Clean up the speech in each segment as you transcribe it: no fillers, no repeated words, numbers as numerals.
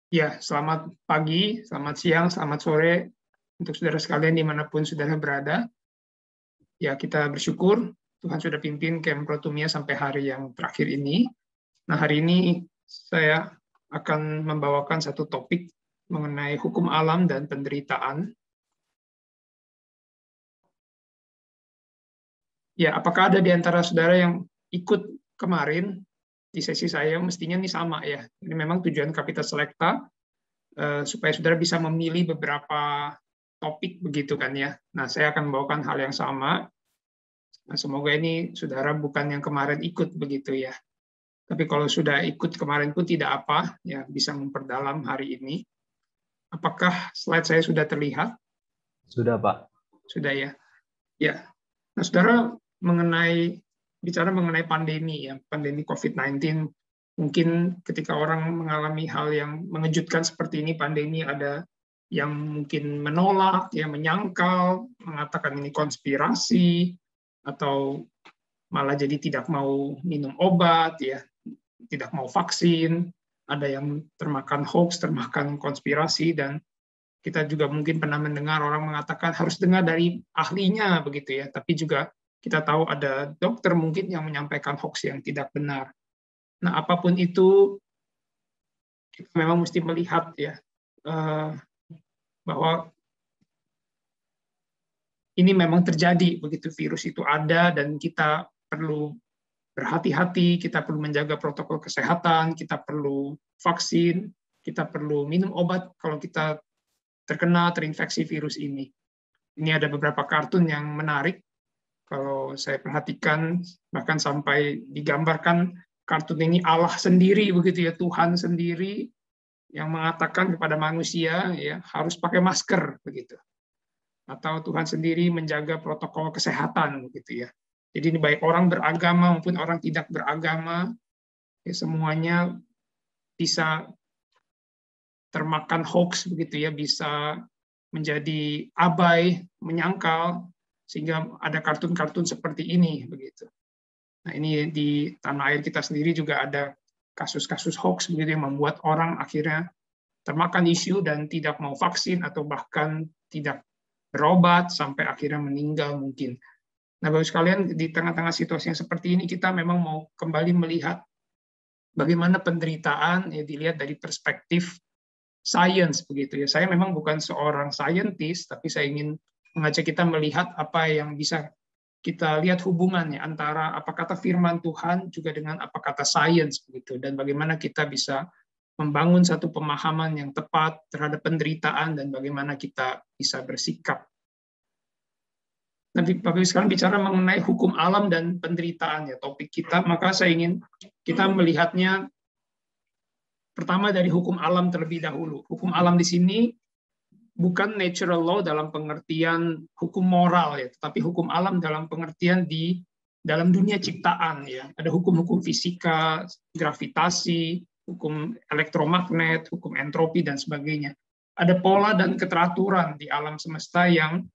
Ya, selamat pagi, selamat siang, selamat sore untuk saudara sekalian dimanapun saudara berada. Ya, kita bersyukur Tuhan sudah pimpin Camp Protumia sampai hari yang terakhir ini. Nah, hari ini saya akan membawakan satu topik mengenai hukum alam dan penderitaan. Ya, apakah ada di antara saudara yang ikut kemarin di sesi saya? Mestinya ini sama ya. Ini memang tujuan Kapitas Selecta supaya saudara bisa memilih beberapa topik begitu kan ya. Nah, saya akan membawakan hal yang sama. Nah, semoga ini saudara bukan yang kemarin ikut begitu ya. Tapi kalau sudah ikut kemarin pun tidak apa, ya bisa memperdalam hari ini. Apakah slide saya sudah terlihat? Sudah, Pak. Sudah ya. Ya. Nah, saudara bicara mengenai pandemi ya, pandemi COVID-19, mungkin ketika orang mengalami hal yang mengejutkan seperti ini, pandemi, ada yang mungkin menolak, ya menyangkal, mengatakan ini konspirasi, atau malah jadi tidak mau minum obat, ya tidak mau vaksin, ada yang termakan hoax, termakan konspirasi, dan kita juga mungkin pernah mendengar orang mengatakan harus dengar dari ahlinya begitu ya, tapi juga kita tahu ada dokter mungkin yang menyampaikan hoax yang tidak benar. Nah, apapun itu, kita memang mesti melihat ya bahwa ini memang terjadi, begitu virus itu ada, dan kita perlu berhati-hati, kita perlu menjaga protokol kesehatan, kita perlu vaksin, kita perlu minum obat kalau kita terinfeksi virus ini. Ini ada beberapa kartun yang menarik, kalau saya perhatikan, bahkan sampai digambarkan kartun ini Allah sendiri, begitu ya, Tuhan sendiri yang mengatakan kepada manusia ya harus pakai masker begitu. Atau Tuhan sendiri menjaga protokol kesehatan begitu ya. Jadi ini baik orang beragama maupun orang tidak beragama, ya semuanya bisa termakan hoax begitu ya, bisa menjadi abai, menyangkal, sehingga ada kartun-kartun seperti ini begitu. Nah, ini di tanah air kita sendiri juga ada kasus-kasus hoax begitu yang membuat orang akhirnya termakan isu dan tidak mau vaksin atau bahkan tidak berobat sampai akhirnya meninggal mungkin. Nah, Bapak sekalian, di tengah-tengah situasi yang seperti ini kita memang mau kembali melihat bagaimana penderitaan ya dilihat dari perspektif science begitu ya. Saya memang bukan seorang scientist, tapi saya ingin mengajak kita melihat apa yang bisa kita lihat hubungannya antara apa kata firman Tuhan juga dengan apa kata science begitu, dan bagaimana kita bisa membangun satu pemahaman yang tepat terhadap penderitaan dan bagaimana kita bisa bersikap. Nanti Bapak sekarang bicara mengenai hukum alam dan penderitaan ya topik kita, maka saya ingin kita melihatnya pertama dari hukum alam terlebih dahulu. Hukum alam di sini bukan natural law dalam pengertian hukum moral ya, tetapi hukum alam dalam pengertian di dalam dunia ciptaan ya. Ada hukum-hukum fisika, gravitasi, hukum elektromagnet, hukum entropi dan sebagainya. Ada pola dan keteraturan di alam semesta yang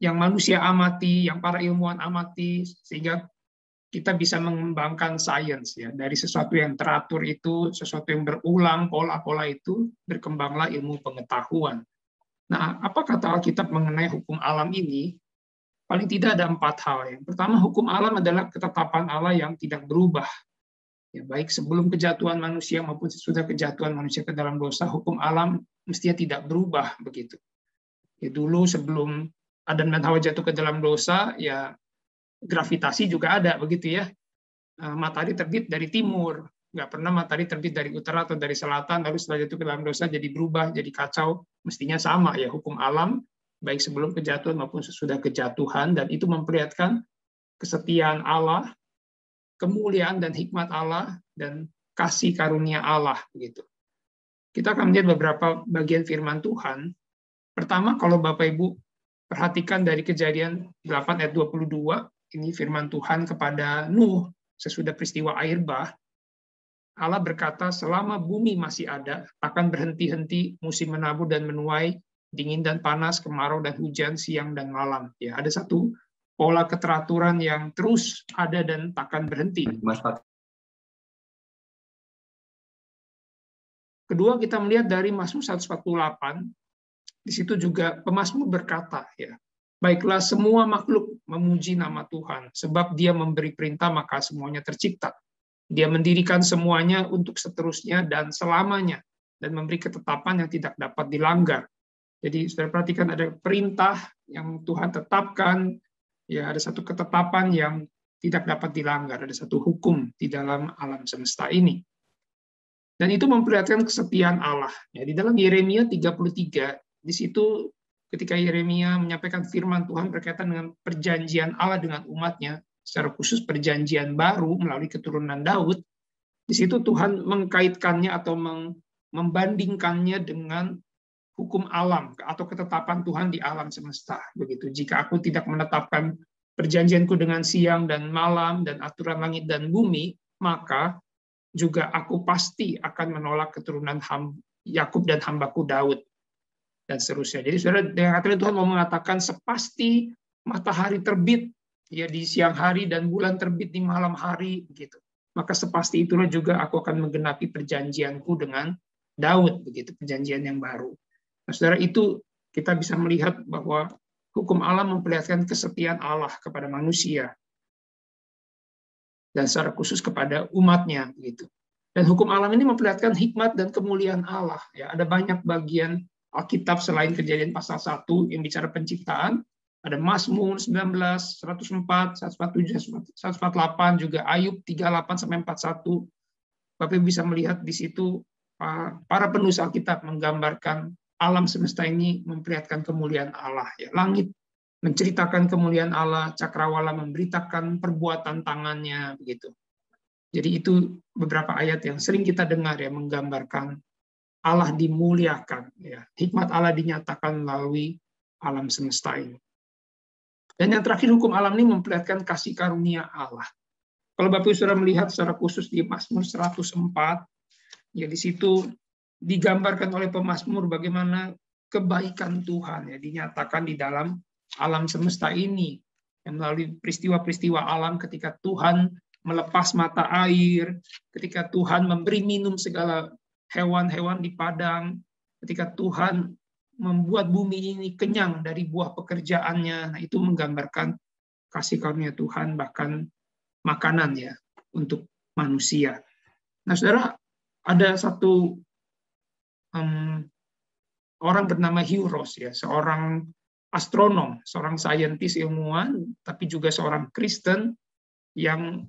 manusia amati, yang para ilmuwan amati, sehingga kita bisa mengembangkan sains ya, dari sesuatu yang teratur itu, sesuatu yang berulang, pola-pola itu berkembanglah ilmu pengetahuan. Nah, apa kata Alkitab mengenai hukum alam ini? Paling tidak ada 4 hal. Yang pertama, hukum alam adalah ketetapan Allah yang tidak berubah. Ya, baik sebelum kejatuhan manusia maupun sesudah kejatuhan manusia ke dalam dosa, hukum alam mestinya tidak berubah begitu. Ya, dulu sebelum Adam dan Hawa jatuh ke dalam dosa, ya gravitasi juga ada begitu ya. Matahari terbit dari timur, nggak pernah matahari terbit dari utara atau dari selatan, lalu setelah jatuh ke dalam dosa jadi berubah, jadi kacau. Mestinya sama ya, hukum alam baik sebelum kejatuhan maupun sesudah kejatuhan, dan itu memperlihatkan kesetiaan Allah, kemuliaan dan hikmat Allah, dan kasih karunia Allah begitu. Kita akan melihat beberapa bagian firman Tuhan. Pertama, kalau Bapak Ibu perhatikan dari Kejadian 8 ayat 22, ini firman Tuhan kepada Nuh sesudah peristiwa air bah. Allah berkata, selama bumi masih ada, akan berhenti-henti musim menabur dan menuai, dingin dan panas, kemarau dan hujan, siang dan malam. Ya, ada satu pola keteraturan yang terus ada dan takkan berhenti. Kedua, kita melihat dari Mazmur 148, di situ juga pemazmur berkata, ya, baiklah semua makhluk memuji nama Tuhan, sebab Dia memberi perintah maka semuanya tercipta. Dia mendirikan semuanya untuk seterusnya dan selamanya, dan memberi ketetapan yang tidak dapat dilanggar. Jadi saudara perhatikan ada perintah yang Tuhan tetapkan, ya ada satu ketetapan yang tidak dapat dilanggar, ada satu hukum di dalam alam semesta ini. Dan itu memperlihatkan kesetiaan Allah. Ya, di dalam Yeremia 33, di situ ketika Yeremia menyampaikan firman Tuhan berkaitan dengan perjanjian Allah dengan umatnya, secara khusus perjanjian baru melalui keturunan Daud, di situ Tuhan mengkaitkannya atau membandingkannya dengan hukum alam atau ketetapan Tuhan di alam semesta. Begitu. Jika aku tidak menetapkan perjanjianku dengan siang dan malam dan aturan langit dan bumi, maka juga aku pasti akan menolak keturunan Yakub dan hambaku Daud, dan seterusnya. Jadi saudara, dengan kata Tuhan mau mengatakan sepasti matahari terbit ya di siang hari dan bulan terbit di malam hari, begitu. Maka sepasti itulah juga aku akan menggenapi perjanjianku dengan Daud, begitu, perjanjian yang baru. Nah, saudara, itu kita bisa melihat bahwa hukum alam memperlihatkan kesetiaan Allah kepada manusia, dan secara khusus kepada umatnya, gitu. Dan hukum alam ini memperlihatkan hikmat dan kemuliaan Allah. Ya, ada banyak bagian Alkitab selain Kejadian pasal 1 yang bicara penciptaan, ada Mazmur 19, 104, 147, 148, juga Ayub 38 sampai 41. Bapak bisa melihat di situ para penulis Alkitab menggambarkan alam semesta ini memperlihatkan kemuliaan Allah. Ya, langit menceritakan kemuliaan Allah, cakrawala memberitakan perbuatan tangannya, begitu. Jadi itu beberapa ayat yang sering kita dengar ya, menggambarkan Allah dimuliakan, ya. Hikmat Allah dinyatakan melalui alam semesta ini. Dan yang terakhir, hukum alam ini memperlihatkan kasih karunia Allah. Kalau Bapak Saudara melihat secara khusus di Mazmur 104, ya di situ digambarkan oleh pemazmur bagaimana kebaikan Tuhan ya dinyatakan di dalam alam semesta ini, yang melalui peristiwa-peristiwa alam ketika Tuhan melepas mata air, ketika Tuhan memberi minum segala hewan-hewan di padang, ketika Tuhan membuat bumi ini kenyang dari buah pekerjaannya. Nah, itu menggambarkan kasih karunia Tuhan, bahkan makanan ya untuk manusia. Nah, saudara, ada satu orang bernama Hugh Ross ya, seorang astronom, seorang saintis ilmuwan, tapi juga seorang Kristen yang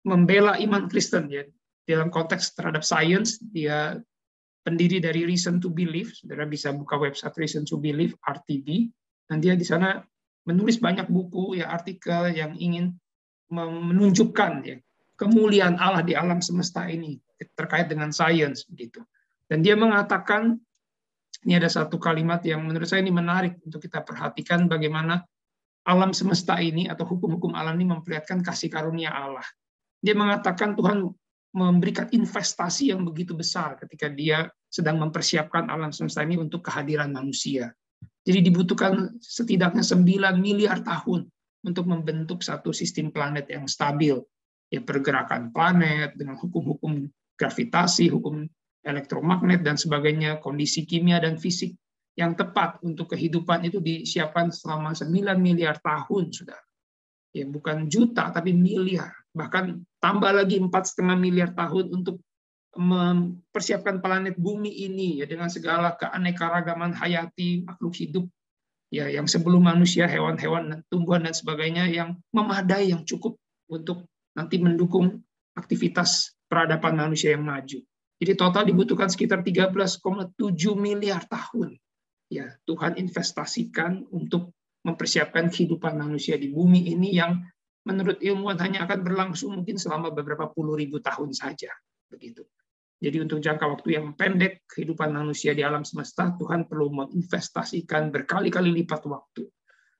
membela iman Kristen ya. Dalam konteks terhadap sains, dia pendiri dari Reason to Believe. Saudara bisa buka website Reason to Believe, RTB, dan dia di sana menulis banyak buku ya, artikel yang ingin menunjukkan ya kemuliaan Allah di alam semesta ini terkait dengan sains, begitu. Dan dia mengatakan, ini ada satu kalimat yang menurut saya ini menarik untuk kita perhatikan, bagaimana alam semesta ini atau hukum-hukum alam ini memperlihatkan kasih karunia Allah. Dia mengatakan Tuhan memberikan investasi yang begitu besar ketika dia sedang mempersiapkan alam semesta ini untuk kehadiran manusia. Jadi dibutuhkan setidaknya 9 miliar tahun untuk membentuk satu sistem planet yang stabil. Ya, pergerakan planet dengan hukum-hukum gravitasi, hukum elektromagnet, dan sebagainya, kondisi kimia dan fisik yang tepat untuk kehidupan itu disiapkan selama 9 miliar tahun, saudara. Ya, bukan juta, tapi miliar. Bahkan tambah lagi 4,5 miliar tahun untuk mempersiapkan planet bumi ini ya dengan segala keanekaragaman hayati makhluk hidup ya yang sebelum manusia, hewan-hewan, tumbuhan dan sebagainya yang memadai, yang cukup untuk nanti mendukung aktivitas peradaban manusia yang maju. Jadi total dibutuhkan sekitar 13,7 miliar tahun. Ya, Tuhan investasikan untuk mempersiapkan kehidupan manusia di bumi ini yang menurut ilmuwan hanya akan berlangsung mungkin selama beberapa puluh ribu tahun saja, begitu. Jadi untuk jangka waktu yang pendek kehidupan manusia di alam semesta, Tuhan perlu menginvestasikan berkali-kali lipat waktu.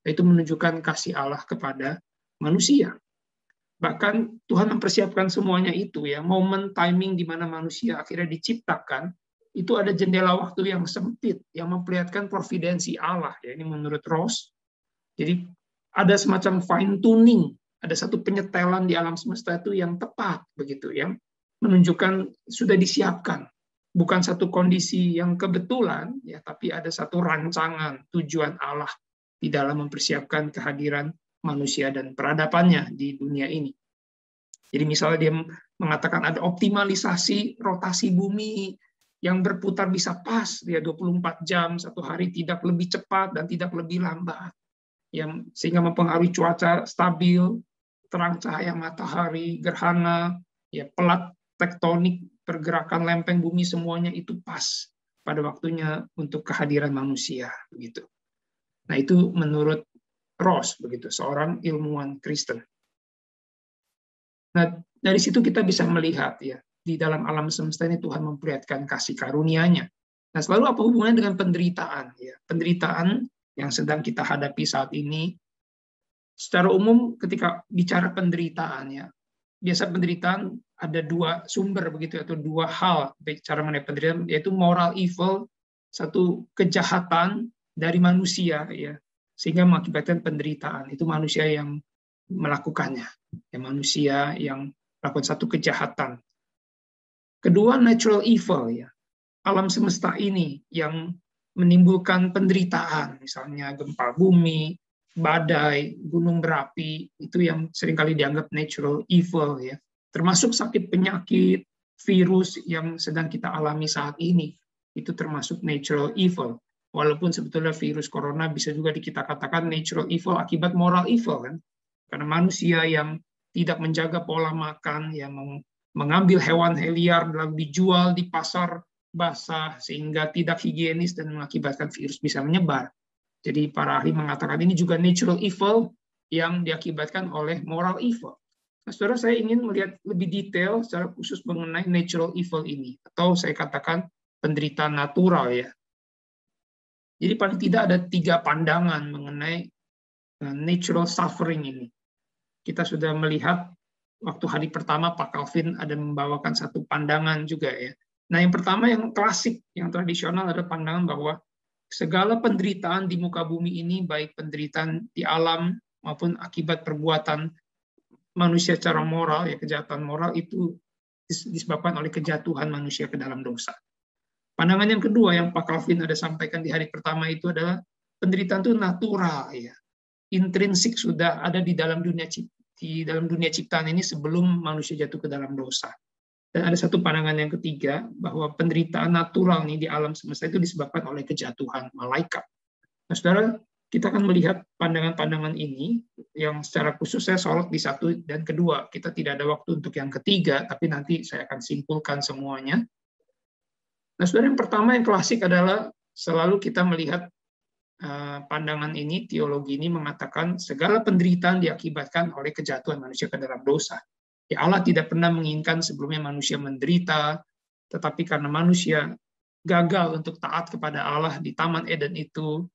Itu menunjukkan kasih Allah kepada manusia. Bahkan Tuhan mempersiapkan semuanya itu ya, momen timing di mana manusia akhirnya diciptakan, itu ada jendela waktu yang sempit yang memperlihatkan providensi Allah ya. Ini menurut Ross. Jadi ada semacam fine tuning, ada satu penyetelan di alam semesta itu yang tepat begitu ya, menunjukkan sudah disiapkan bukan satu kondisi yang kebetulan, ya, tapi ada satu rancangan tujuan Allah di dalam mempersiapkan kehadiran manusia dan peradabannya di dunia ini. Jadi misalnya dia mengatakan ada optimalisasi rotasi bumi yang berputar bisa pas, ya 24 jam, satu hari tidak lebih cepat dan tidak lebih lambat, yang sehingga mempengaruhi cuaca stabil, terang cahaya matahari, gerhana, ya pelat tektonik, pergerakan lempeng bumi, semuanya itu pas pada waktunya untuk kehadiran manusia, begitu. Nah, itu menurut Ross, begitu, seorang ilmuwan Kristen. Nah, dari situ kita bisa melihat, ya, di dalam alam semesta ini Tuhan memperlihatkan kasih karunia-Nya. Nah, selalu apa hubungannya dengan penderitaan? Ya, penderitaan yang sedang kita hadapi saat ini, secara umum ketika bicara penderitaan, ya, biasa penderitaan ada dua sumber, begitu, atau dua hal bicara mengenai penderitaan, yaitu moral evil, satu kejahatan dari manusia, ya, sehingga mengakibatkan penderitaan. Itu manusia yang melakukannya, ya, manusia yang melakukan satu kejahatan. Kedua, natural evil, ya, alam semesta ini yang menimbulkan penderitaan, misalnya gempa bumi, badai, gunung berapi, itu yang seringkali dianggap natural evil, ya, termasuk sakit penyakit, virus yang sedang kita alami saat ini, itu termasuk natural evil. Walaupun sebetulnya virus corona bisa juga kita katakan natural evil akibat moral evil, kan? Karena manusia yang tidak menjaga pola makan, yang mengambil hewan liar lalu dijual di pasar basah sehingga tidak higienis dan mengakibatkan virus bisa menyebar. Jadi para ahli mengatakan ini juga natural evil yang diakibatkan oleh moral evil. Nah, saudara, saya ingin melihat lebih detail secara khusus mengenai natural evil ini, atau saya katakan penderitaan natural, ya. Jadi paling tidak ada 3 pandangan mengenai natural suffering ini. Kita sudah melihat waktu hari pertama Pak Calvin ada membawakan satu pandangan juga, ya. Nah, yang pertama yang klasik, yang tradisional adalah pandangan bahwa segala penderitaan di muka bumi ini, baik penderitaan di alam maupun akibat perbuatan manusia secara moral, ya, kejahatan moral, itu disebabkan oleh kejatuhan manusia ke dalam dosa. Pandangan yang kedua yang Pak Calvin ada sampaikan di hari pertama itu adalah penderitaan itu natural, ya, intrinsik, sudah ada di dalam dunia ciptaan ini sebelum manusia jatuh ke dalam dosa. Dan ada satu pandangan yang ketiga, bahwa penderitaan natural nih di alam semesta itu disebabkan oleh kejatuhan malaikat. Nah, saudara, kita akan melihat pandangan-pandangan ini, yang secara khusus saya sorot di satu dan kedua. Kita tidak ada waktu untuk yang ketiga, tapi nanti saya akan simpulkan semuanya. Nah, saudara, yang pertama yang klasik adalah selalu kita melihat pandangan ini, teologi ini mengatakan segala penderitaan diakibatkan oleh kejatuhan manusia ke dalam dosa. Ya, Allah tidak pernah menginginkan sebelumnya manusia menderita, tetapi karena manusia gagal untuk taat kepada Allah di Taman Eden itu,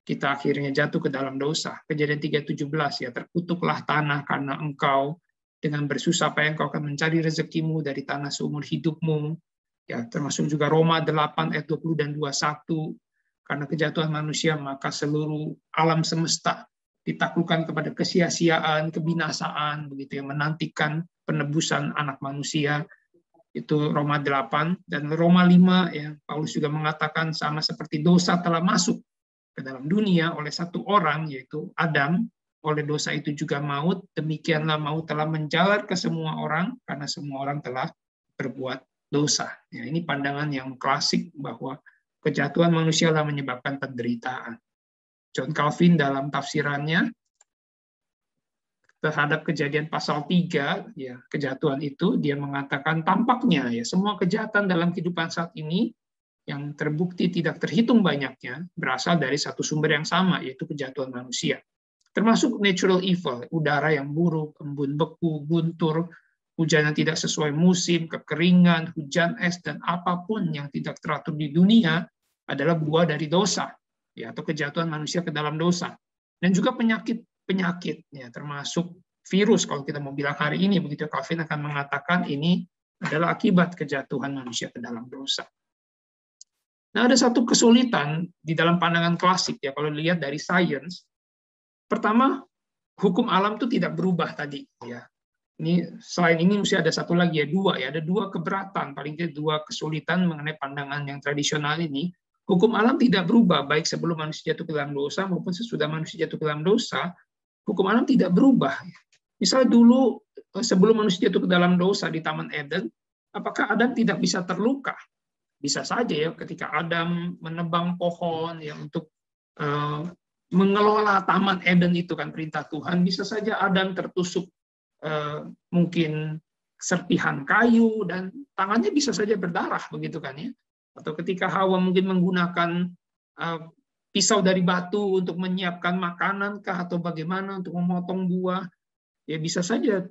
kita akhirnya jatuh ke dalam dosa. Kejadian 3:17, ya, terkutuklah tanah karena engkau, dengan bersusah payah engkau akan mencari rezekimu dari tanah seumur hidupmu. Ya, termasuk juga Roma 8 ayat 20 dan 21, karena kejatuhan manusia maka seluruh alam semesta ditaklukkan kepada kesia-siaan, kebinasaan, begitu, yang menantikan penebusan anak manusia. Itu Roma 8, dan Roma 5, ya, Paulus juga mengatakan sama seperti dosa telah masuk ke dalam dunia oleh satu orang, yaitu Adam, oleh dosa itu juga maut, demikianlah maut telah menjalar ke semua orang karena semua orang telah berbuat dosa. Ya, ini pandangan yang klasik bahwa kejatuhan manusia telah menyebabkan penderitaan. John Calvin dalam tafsirannya terhadap Kejadian pasal 3, ya, kejatuhan itu, dia mengatakan tampaknya, ya, semua kejahatan dalam kehidupan saat ini yang terbukti tidak terhitung banyaknya berasal dari satu sumber yang sama, yaitu kejatuhan manusia. Termasuk natural evil, udara yang buruk, embun beku, guntur, hujan yang tidak sesuai musim, kekeringan, hujan es, dan apapun yang tidak teratur di dunia adalah buah dari dosa, ya, atau kejatuhan manusia ke dalam dosa. Dan juga penyakit, ya, termasuk virus, kalau kita mau bilang hari ini, begitu, Calvin akan mengatakan ini adalah akibat kejatuhan manusia ke dalam dosa. Nah, ada satu kesulitan di dalam pandangan klasik, ya, kalau dilihat dari sains. Pertama, hukum alam itu tidak berubah tadi, ya. Ini selain ini mesti ada satu lagi ya, ada dua keberatan, paling tidak dua kesulitan mengenai pandangan yang tradisional ini. Hukum alam tidak berubah baik sebelum manusia jatuh ke dalam dosa maupun sesudah manusia jatuh ke dalam dosa. Hukum alam tidak berubah. Misal dulu sebelum manusia jatuh ke dalam dosa di Taman Eden, apakah Adam tidak bisa terluka? Bisa saja ya, ketika Adam menebang pohon ya untuk mengelola Taman Eden itu kan perintah Tuhan, bisa saja Adam tertusuk mungkin serpihan kayu dan tangannya bisa saja berdarah begitu kan ya. Atau ketika Hawa mungkin menggunakan pisau dari batu untuk menyiapkan makanan kah atau bagaimana untuk memotong buah, ya bisa saja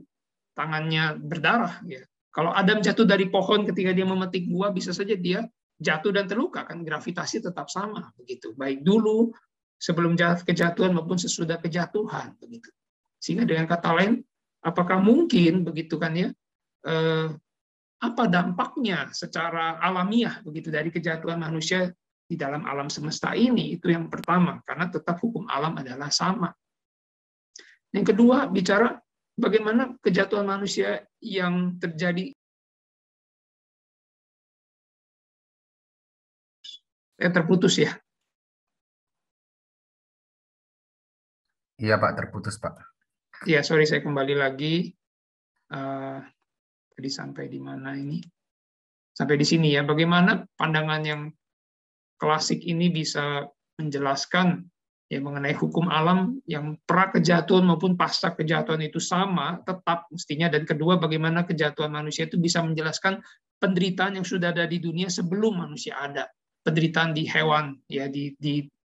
tangannya berdarah ya. Kalau Adam jatuh dari pohon ketika dia memetik buah, bisa saja dia jatuh dan terluka kan, gravitasi tetap sama begitu. Baik dulu sebelum kejatuhan maupun sesudah kejatuhan begitu. Sehingga dengan kata lain, apakah mungkin begitu kan ya? Apa dampaknya secara alamiah begitu dari kejatuhan manusia di dalam alam semesta ini? Itu yang pertama, karena tetap hukum alam adalah sama. Yang kedua, bicara bagaimana kejatuhan manusia yang terjadi. Terputus ya? Iya Pak, terputus Pak. Ya, sorry saya kembali lagi. Tadi sampai di mana ini? Sampai di sini ya. Bagaimana pandangan yang klasik ini bisa menjelaskan ya mengenai hukum alam yang pra kejatuhan maupun pasca kejatuhan itu sama, tetap mestinya. Dan kedua, bagaimana kejatuhan manusia itu bisa menjelaskan penderitaan yang sudah ada di dunia sebelum manusia ada. Penderitaan di hewan, ya di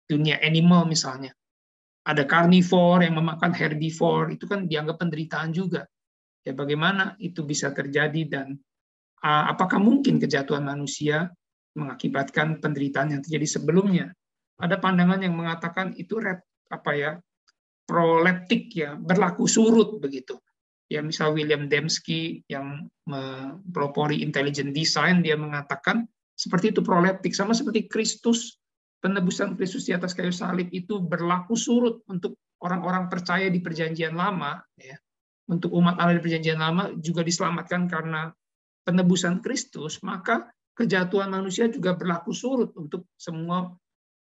dunia animal misalnya. Ada karnivor yang memakan herbivor, itu kan dianggap penderitaan juga. Ya bagaimana itu bisa terjadi dan apakah mungkin kejatuhan manusia mengakibatkan penderitaan yang terjadi sebelumnya? Ada pandangan yang mengatakan itu proleptik ya, berlaku surut begitu. Ya misal William Dembski yang mempelopori intelligent design, dia mengatakan seperti itu proleptik, sama seperti Kristus, penebusan Kristus di atas kayu salib itu berlaku surut untuk orang-orang percaya di Perjanjian Lama ya. Untuk umat Allah di Perjanjian Lama juga diselamatkan karena penebusan Kristus, maka kejatuhan manusia juga berlaku surut untuk semua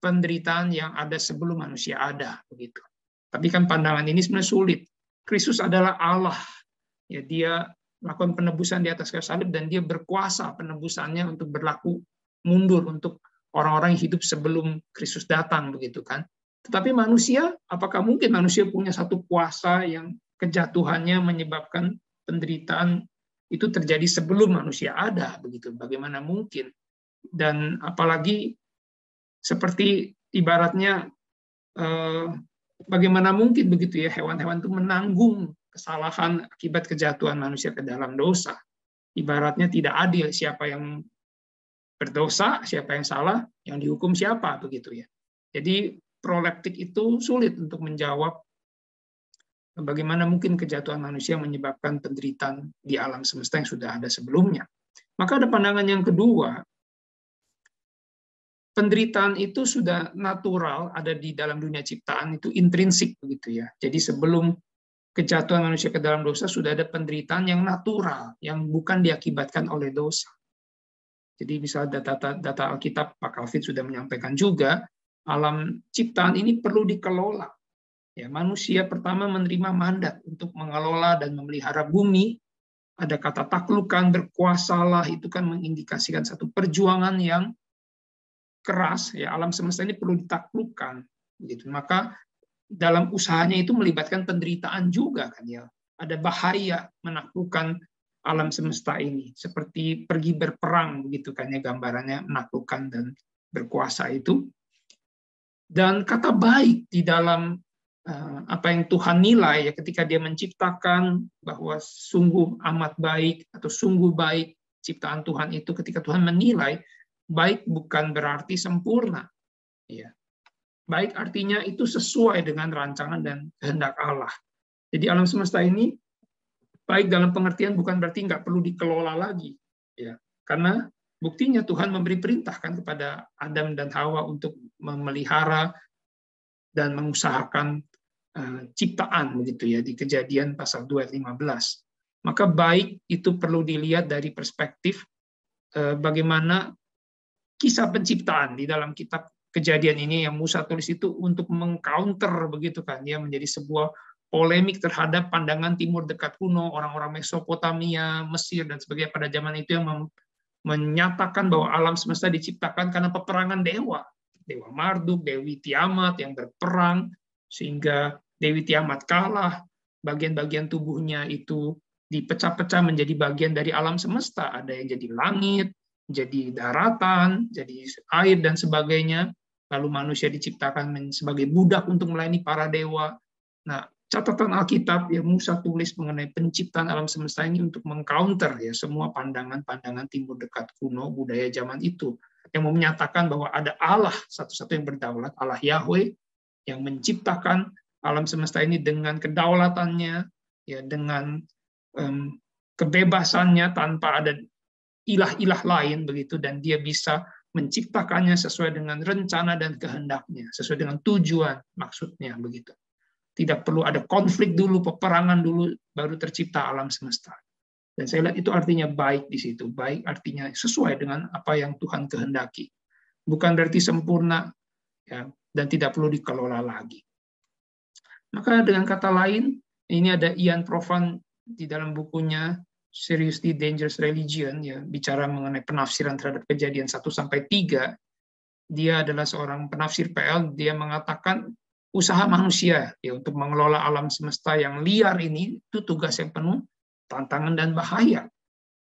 penderitaan yang ada sebelum manusia ada begitu. Tapi kan pandangan ini sebenarnya sulit. Kristus adalah Allah. Ya, dia melakukan penebusan di atas kayu salib dan dia berkuasa penebusannya untuk berlaku mundur untuk orang-orang yang hidup sebelum Kristus datang begitu kan. Tetapi manusia, apakah mungkin manusia punya satu kuasa yang kejatuhannya menyebabkan penderitaan itu terjadi sebelum manusia ada begitu? Bagaimana mungkin? Dan apalagi seperti ibaratnya bagaimana mungkin begitu ya hewan-hewan itu menanggung kesalahan akibat kejatuhan manusia ke dalam dosa? Ibaratnya tidak adil, siapa yang berdosa, siapa yang salah, yang dihukum siapa begitu ya. Jadi proleptik itu sulit untuk menjawab bagaimana mungkin kejatuhan manusia menyebabkan penderitaan di alam semesta yang sudah ada sebelumnya. Maka ada pandangan yang kedua, penderitaan itu sudah natural, ada di dalam dunia ciptaan, itu intrinsik begitu ya. Jadi sebelum kejatuhan manusia ke dalam dosa sudah ada penderitaan yang natural, yang bukan diakibatkan oleh dosa. Jadi misalnya data Alkitab, Pak Calvin sudah menyampaikan juga, alam ciptaan ini perlu dikelola. Ya, manusia pertama menerima mandat untuk mengelola dan memelihara bumi. Ada kata taklukan, berkuasalah, itu kan mengindikasikan satu perjuangan yang keras. Ya, alam semesta ini perlu ditaklukkan. Gitu. Maka dalam usahanya itu melibatkan penderitaan juga kan ya. Ada bahaya menaklukkan alam semesta ini, seperti pergi berperang begitu kan ya gambarannya, menaklukkan dan berkuasa itu. Dan kata baik di dalam apa yang Tuhan nilai ya ketika dia menciptakan, bahwa sungguh amat baik atau sungguh baik ciptaan Tuhan itu, ketika Tuhan menilai baik bukan berarti sempurna ya. Baik artinya itu sesuai dengan rancangan dan kehendak Allah. Jadi alam semesta ini baik dalam pengertian bukan berarti nggak perlu dikelola lagi, ya. Karena buktinya Tuhan memberi perintah kan kepada Adam dan Hawa untuk memelihara dan mengusahakan ciptaan begitu ya di Kejadian pasal 2 ayat 15. Maka baik itu perlu dilihat dari perspektif bagaimana kisah penciptaan di dalam kitab Kejadian ini yang Musa tulis itu untuk mengcounter begitu kan, ya, menjadi sebuah polemik terhadap pandangan Timur Dekat kuno, orang-orang Mesopotamia, Mesir dan sebagainya pada zaman itu yang menyatakan bahwa alam semesta diciptakan karena peperangan dewa. Dewa Marduk, Dewi Tiamat yang berperang, sehingga Dewi Tiamat kalah, bagian-bagian tubuhnya itu dipecah-pecah menjadi bagian dari alam semesta. Ada yang jadi langit, jadi daratan, jadi air, dan sebagainya. Lalu manusia diciptakan sebagai budak untuk melayani para dewa. Nah, catatan Alkitab yang Musa tulis mengenai penciptaan alam semesta ini untuk mengcounter ya semua pandangan-pandangan Timur Dekat kuno, budaya zaman itu, yang menyatakan bahwa ada Allah satu-satu yang berdaulat, Allah Yahweh, yang menciptakan alam semesta ini dengan kedaulatannya, ya, dengan kebebasannya tanpa ada ilah-ilah lain begitu, dan dia bisa menciptakannya sesuai dengan rencana dan kehendaknya, sesuai dengan tujuan maksudnya begitu. Tidak perlu ada konflik dulu, peperangan dulu, baru tercipta alam semesta. Dan saya lihat itu artinya baik di situ. Baik artinya sesuai dengan apa yang Tuhan kehendaki. Bukan berarti sempurna, ya, dan tidak perlu dikelola lagi. Maka dengan kata lain, ini ada Ian Provan di dalam bukunya Seriously Dangerous Religion, ya, bicara mengenai penafsiran terhadap Kejadian 1-3. Dia adalah seorang penafsir PL, dia mengatakan usaha manusia ya untuk mengelola alam semesta yang liar ini itu tugas yang penuh tantangan dan bahaya.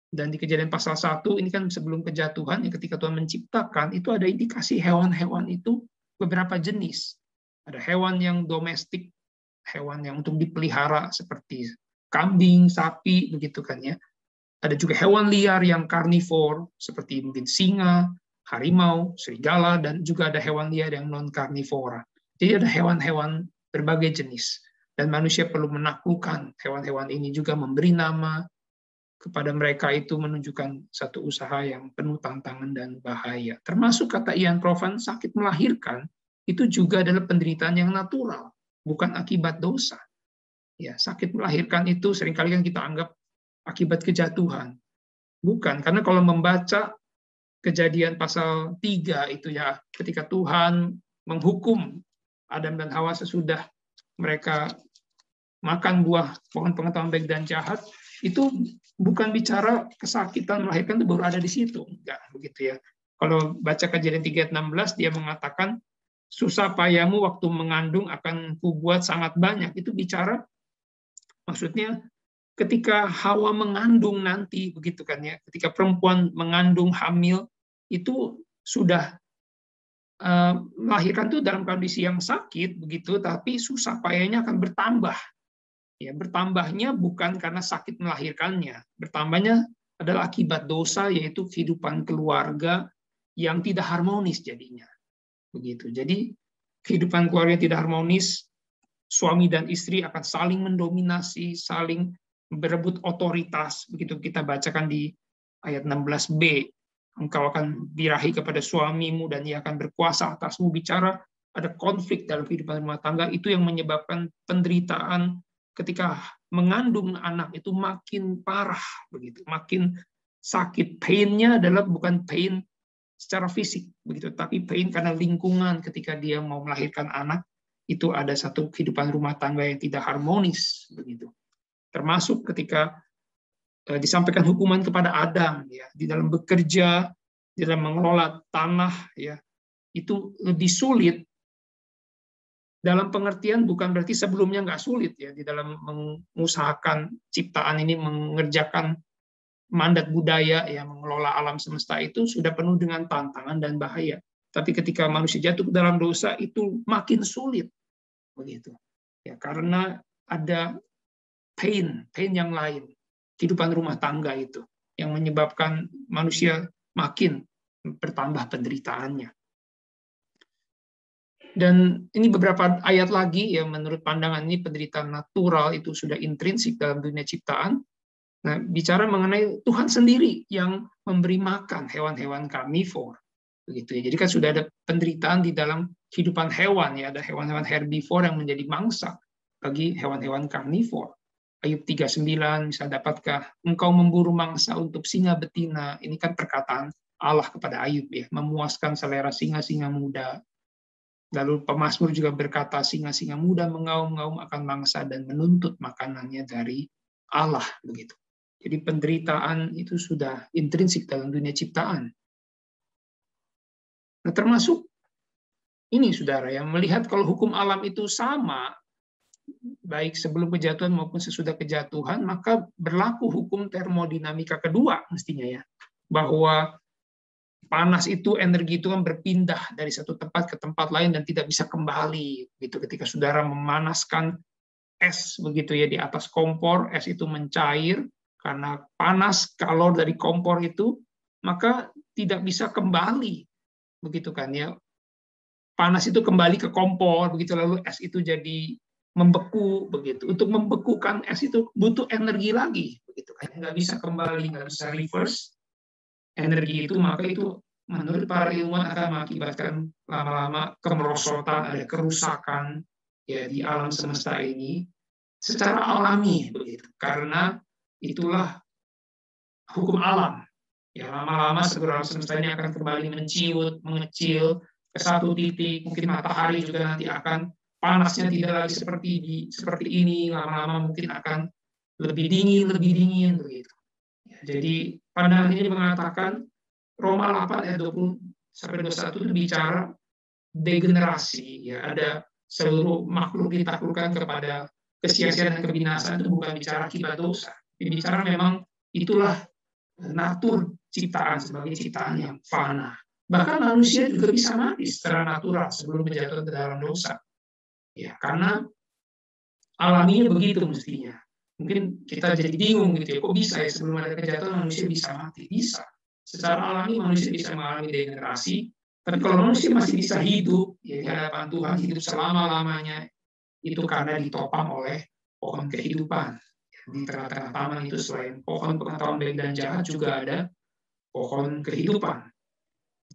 Dan di Kejadian pasal 1 ini kan sebelum kejatuhan, ya, ketika Tuhan menciptakan itu ada indikasi hewan-hewan itu beberapa jenis. Ada hewan yang domestik, hewan yang untuk dipelihara seperti kambing, sapi, begitu kan ya. Ada juga hewan liar yang karnivor seperti mungkin singa, harimau, serigala, dan juga ada hewan liar yang non-karnivora. Jadi ada hewan-hewan berbagai jenis. Dan manusia perlu menaklukkan hewan-hewan ini, juga memberi nama kepada mereka, itu menunjukkan satu usaha yang penuh tantangan dan bahaya. Termasuk kata Ian Provan, sakit melahirkan itu juga adalah penderitaan yang natural, bukan akibat dosa. Ya, sakit melahirkan itu seringkali kan kita anggap akibat kejatuhan. Bukan, karena kalau membaca Kejadian pasal 3 itu ya, ketika Tuhan menghukum Adam dan Hawa sesudah mereka makan buah pohon pengetahuan baik dan jahat, itu bukan bicara kesakitan melahirkan itu baru ada di situ. Enggak, begitu ya. Kalau baca Kejadian 3:16, dia mengatakan, susah payamu waktu mengandung akan kubuat sangat banyak. Itu bicara, maksudnya ketika Hawa mengandung nanti, begitu kan ya, ketika perempuan mengandung hamil, itu sudah melahirkan itu dalam kondisi yang sakit begitu, tapi susah payahnya akan bertambah. Ya, bertambahnya bukan karena sakit melahirkannya, bertambahnya adalah akibat dosa, yaitu kehidupan keluarga yang tidak harmonis jadinya. Begitu. Jadi kehidupan keluarga yang tidak harmonis, suami dan istri akan saling mendominasi, saling berebut otoritas. Begitu kita bacakan di ayat 16b. Engkau akan birahi kepada suamimu dan ia akan berkuasa atasmu. Bicara ada konflik dalam kehidupan rumah tangga, itu yang menyebabkan penderitaan ketika mengandung anak itu makin parah, begitu, makin sakit. Pain-nya adalah bukan pain secara fisik, begitu, tapi pain karena lingkungan ketika dia mau melahirkan anak, itu ada satu kehidupan rumah tangga yang tidak harmonis, begitu. Termasuk ketika disampaikan hukuman kepada Adam ya, di dalam bekerja, di dalam mengelola tanah ya, itu lebih sulit dalam pengertian bukan berarti sebelumnya nggak sulit ya, di dalam mengusahakan ciptaan ini, mengerjakan mandat budaya ya, mengelola alam semesta itu sudah penuh dengan tantangan dan bahaya. Tapi ketika manusia jatuh ke dalam dosa itu makin sulit begitu ya, karena ada pain yang lain. Kehidupan rumah tangga itu yang menyebabkan manusia makin bertambah penderitaannya. Dan ini beberapa ayat lagi ya, menurut pandangan ini penderitaan natural itu sudah intrinsik dalam dunia ciptaan. Nah, bicara mengenai Tuhan sendiri yang memberi makan hewan-hewan karnivor. Begitu ya. Jadi kan sudah ada penderitaan di dalam kehidupan hewan ya, ada hewan-hewan herbivor yang menjadi mangsa bagi hewan-hewan karnivor. Ayub 39, bisa dapatkah engkau memburu mangsa untuk singa betina? Ini kan perkataan Allah kepada Ayub ya, memuaskan selera singa-singa muda. Lalu pemazmur juga berkata, singa-singa muda mengaum-ngaum akan mangsa dan menuntut makanannya dari Allah, begitu. Jadi penderitaan itu sudah intrinsik dalam dunia ciptaan. Nah, termasuk ini, saudara, yang melihat kalau hukum alam itu sama, baik sebelum kejatuhan maupun sesudah kejatuhan, maka berlaku hukum termodinamika kedua mestinya ya, bahwa panas itu, energi itu kan berpindah dari satu tempat ke tempat lain dan tidak bisa kembali. Gitu. Ketika saudara memanaskan es begitu ya di atas kompor, es itu mencair karena panas kalor dari kompor itu, maka tidak bisa kembali, begitu kan ya. Panas itu kembali ke kompor, begitu, lalu es itu jadi membeku, begitu. Untuk membekukan es itu butuh energi lagi, begitu kan. Nggak bisa kembali, nggak bisa reverse energi itu, maka itu menurut para ilmuwan akan mengakibatkan lama-lama kemerosotan, ada kerusakan ya di alam semesta ini secara alami, begitu. Karena itulah hukum alam. Ya, lama-lama seluruh alam semesta ini akan kembali menciut, mengecil ke satu titik. Mungkin matahari juga nanti akan panasnya tidak lagi seperti ini. Lama-lama mungkin akan lebih dingin begitu. Ya, jadi pandangan ini mengatakan Roma 8 ayat 20 sampai 21 itu bicara degenerasi. Ya, ada seluruh makhluk ditaklukkan kepada kesia-siaan dan kebinasaan, itu bukan bicara akibat dosa. Bicara memang itulah natur ciptaan sebagai ciptaan yang fana. Bahkan manusia juga bisa mati secara natural sebelum menjatuhkan ke dalam dosa. Ya, karena alaminya begitu mestinya. Mungkin kita jadi bingung gitu ya, kok bisa ya sebelum ada kejatuhan manusia bisa mati? Bisa. Secara alami manusia bisa mengalami degenerasi, tapi kalau manusia masih bisa hidup ya, di hadapan Tuhan, hidup selama-lamanya, itu karena ditopang oleh pohon kehidupan. Di tengah-tengah taman itu selain pohon pengetahuan baik dan jahat juga ada pohon kehidupan.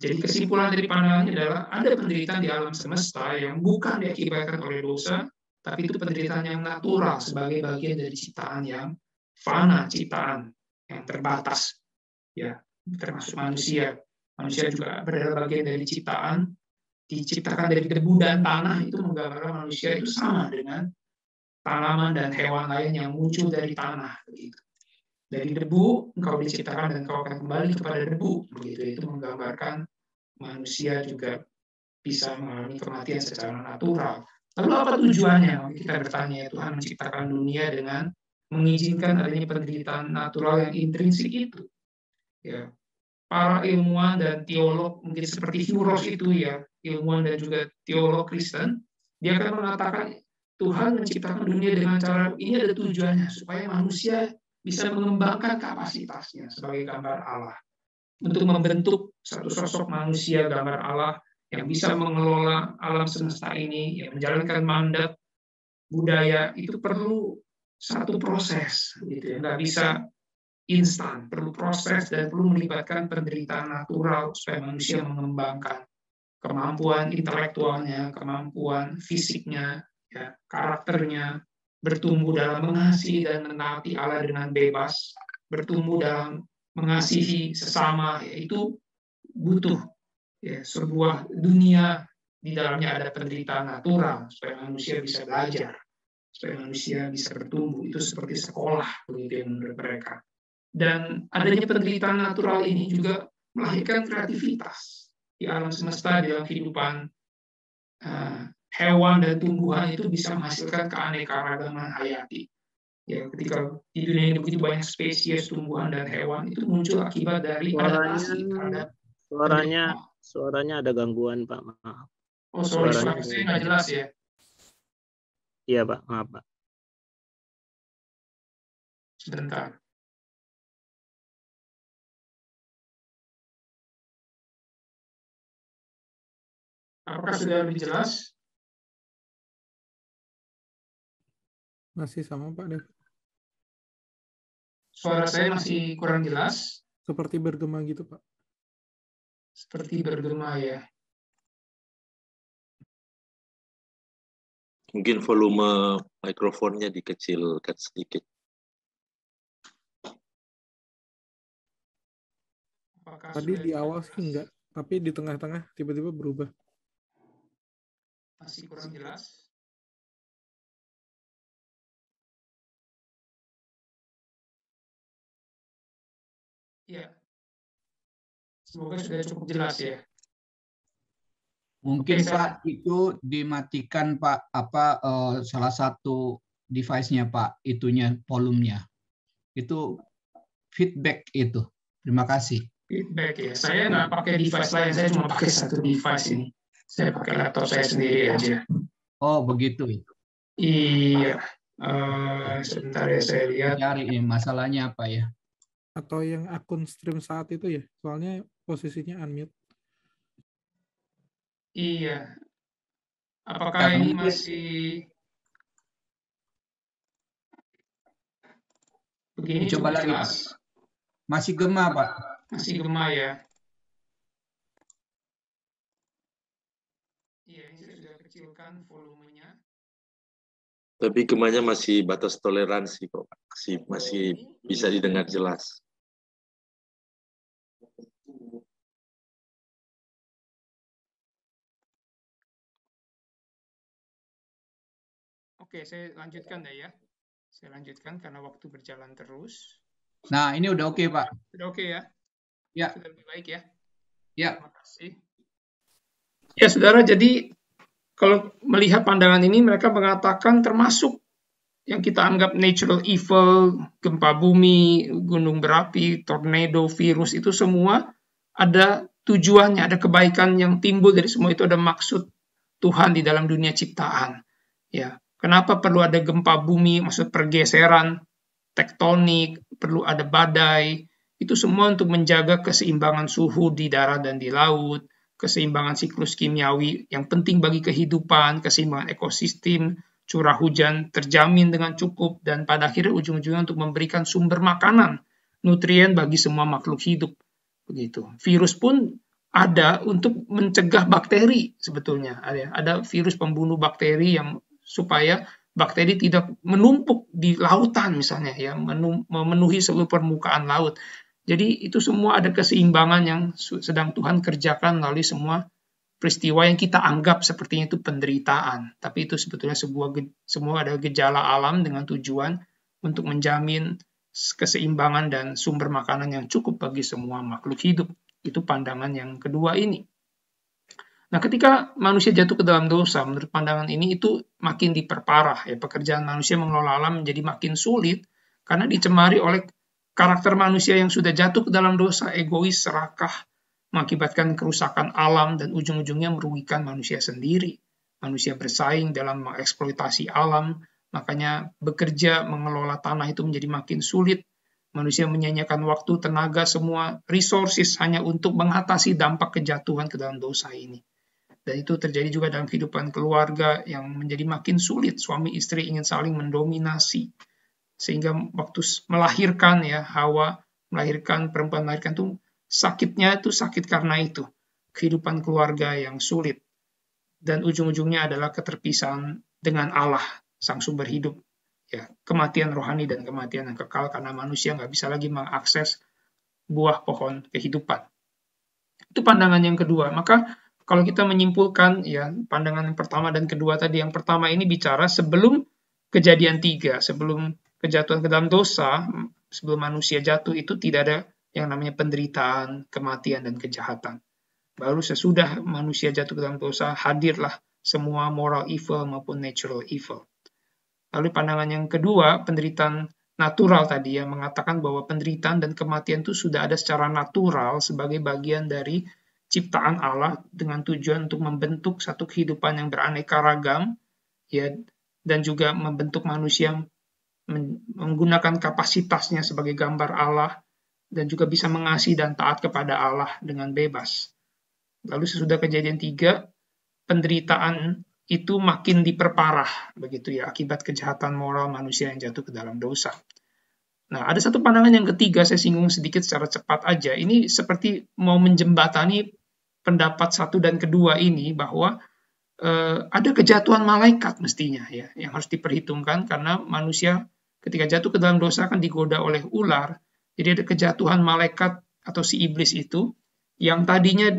Jadi kesimpulan dari pandangannya adalah ada penderitaan di alam semesta yang bukan diakibatkan oleh dosa, tapi itu penderitaan yang natural sebagai bagian dari ciptaan yang fana, ciptaan yang terbatas. Ya, termasuk manusia. Manusia juga berada bagian dari ciptaan, diciptakan dari debu dan tanah, itu menggambarkan manusia itu sama dengan tanaman dan hewan lain yang muncul dari tanah. Begitu. Dari debu engkau diciptakan dan engkau akan kembali kepada debu. Begitu. Itu menggambarkan manusia juga bisa mengalami kematian secara natural. Lalu apa tujuannya? Kita bertanya, Tuhan menciptakan dunia dengan mengizinkan adanya penderitaan natural yang intrinsik itu. Ya, para ilmuwan dan teolog mungkin seperti Huros itu ya, ilmuwan dan juga teolog Kristen, dia akan mengatakan Tuhan menciptakan dunia dengan cara ini, ada tujuannya supaya manusia bisa mengembangkan kapasitasnya sebagai gambar Allah, untuk membentuk satu sosok manusia gambar Allah yang bisa mengelola alam semesta ini, yang menjalankan mandat budaya. Itu perlu satu proses, gitu ya. Nggak bisa instan, perlu proses dan perlu melibatkan penderitaan natural supaya manusia mengembangkan kemampuan intelektualnya, kemampuan fisiknya, ya, karakternya, bertumbuh dalam mengasihi dan menaati Allah dengan bebas, bertumbuh dalam mengasihi sesama, yaitu butuh ya, sebuah dunia di dalamnya ada penderitaan natural supaya manusia bisa belajar, supaya manusia bisa bertumbuh. Itu seperti sekolah begitu menurut mereka. Dan adanya penderitaan natural ini juga melahirkan kreativitas di alam semesta, di dalam kehidupan hewan dan tumbuhan itu bisa menghasilkan keanekaragaman hayati. Ya, ketika di dunia ini begitu banyak spesies tumbuhan dan hewan, itu muncul akibat dari adaptasi terhadap suaranya ada gangguan, Pak. Maaf. Oh, sorry, suara saya nggak jelas ya. Iya, Pak. Maaf, Pak. Sebentar. Apakah sudah lebih jelas? Masih sama, Pak Dev. Suara saya masih kurang jelas? Seperti bergema gitu, Pak. Seperti bergema ya. Mungkin volume mikrofonnya dikecilkan sedikit. Apakah Tadi sudah di awal jelas? sih enggak, tapi di tengah-tengah tiba-tiba berubah. Masih kurang jelas? Iya. Semoga sudah cukup jelas ya. Mungkin Oke, Pak itu dimatikan Pak salah satu device-nya Pak, itunya volumenya. Itu feedback itu. Terima kasih. Feedback ya. Saya nggak pakai device lain, saya cuma pakai satu device ini. Saya pakai laptop saya sendiri aja. Oh, begitu. Iya. Sebentar ya saya lihat. Cari ini masalahnya apa ya? Atau yang akun stream saat itu ya, soalnya posisinya unmute. Iya. Apakah ini masih begini Coba cukup lagi, jelas? Masih gema Pak. Masih gema ya. Iya, ini saya sudah kecilkan volumenya. Tapi gemanya masih batas toleransi kok. Masih bisa didengar jelas. Oke, saya lanjutkan deh ya. Saya lanjutkan karena waktu berjalan terus. Nah, ini udah oke Pak. Sudah oke ya? Ya. Sudah lebih baik ya? Ya. Terima kasih. Ya, saudara, jadi kalau melihat pandangan ini, mereka mengatakan termasuk yang kita anggap natural evil, gempa bumi, gunung berapi, tornado, virus, itu semua ada tujuannya, ada kebaikan yang timbul dari semua itu, ada maksud Tuhan di dalam dunia ciptaan. Ya, kenapa perlu ada gempa bumi, maksud pergeseran tektonik, perlu ada badai, itu semua untuk menjaga keseimbangan suhu di darat dan di laut, keseimbangan siklus kimiawi yang penting bagi kehidupan, keseimbangan ekosistem, curah hujan terjamin dengan cukup, dan pada akhirnya ujung-ujungnya untuk memberikan sumber makanan, nutrien bagi semua makhluk hidup. Begitu. Virus pun ada untuk mencegah bakteri sebetulnya. Ada virus pembunuh bakteri yang supaya bakteri tidak menumpuk di lautan misalnya, ya, memenuhi seluruh permukaan laut. Jadi itu semua ada keseimbangan yang sedang Tuhan kerjakan melalui semua peristiwa yang kita anggap sepertinya itu penderitaan. Tapi itu sebetulnya semua ada gejala alam dengan tujuan untuk menjamin keseimbangan dan sumber makanan yang cukup bagi semua makhluk hidup. Itu pandangan yang kedua ini. Nah, ketika manusia jatuh ke dalam dosa, menurut pandangan ini itu makin diperparah. Ya, pekerjaan manusia mengelola alam menjadi makin sulit karena dicemari oleh karakter manusia yang sudah jatuh ke dalam dosa, egois, serakah, mengakibatkan kerusakan alam dan ujung-ujungnya merugikan manusia sendiri. Manusia bersaing dalam mengeksploitasi alam, makanya bekerja mengelola tanah itu menjadi makin sulit. Manusia menyanyiakan waktu, tenaga, semua resources hanya untuk mengatasi dampak kejatuhan ke dalam dosa ini. Dan itu terjadi juga dalam kehidupan keluarga yang menjadi makin sulit. Suami istri ingin saling mendominasi. Sehingga waktu melahirkan, ya, Hawa melahirkan, perempuan melahirkan itu sakitnya itu sakit karena itu. Kehidupan keluarga yang sulit. Dan ujung-ujungnya adalah keterpisahan dengan Allah, sang sumber hidup. Ya, kematian rohani dan kematian yang kekal karena manusia nggak bisa lagi mengakses buah pohon kehidupan. Itu pandangan yang kedua. Maka kalau kita menyimpulkan, ya, pandangan yang pertama dan kedua tadi, yang pertama ini bicara sebelum kejadian 3, sebelum kejatuhan ke dalam dosa, sebelum manusia jatuh itu tidak ada yang namanya penderitaan, kematian, dan kejahatan. Baru sesudah manusia jatuh ke dalam dosa, hadirlah semua moral evil maupun natural evil. Lalu pandangan yang kedua, penderitaan natural tadi, yang mengatakan bahwa penderitaan dan kematian itu sudah ada secara natural sebagai bagian dari ciptaan Allah dengan tujuan untuk membentuk satu kehidupan yang beraneka ragam, ya, dan juga membentuk manusia menggunakan kapasitasnya sebagai gambar Allah dan juga bisa mengasihi dan taat kepada Allah dengan bebas. Lalu sesudah kejadian 3, penderitaan itu makin diperparah begitu, ya, akibat kejahatan moral manusia yang jatuh ke dalam dosa. Nah, ada satu pandangan yang ketiga, saya singgung sedikit secara cepat aja. Ini seperti mau menjembatani pendapat 1 dan kedua ini, bahwa ada kejatuhan malaikat mestinya, ya, yang harus diperhitungkan karena manusia ketika jatuh ke dalam dosa akan digoda oleh ular. Jadi ada kejatuhan malaikat atau si iblis itu, yang tadinya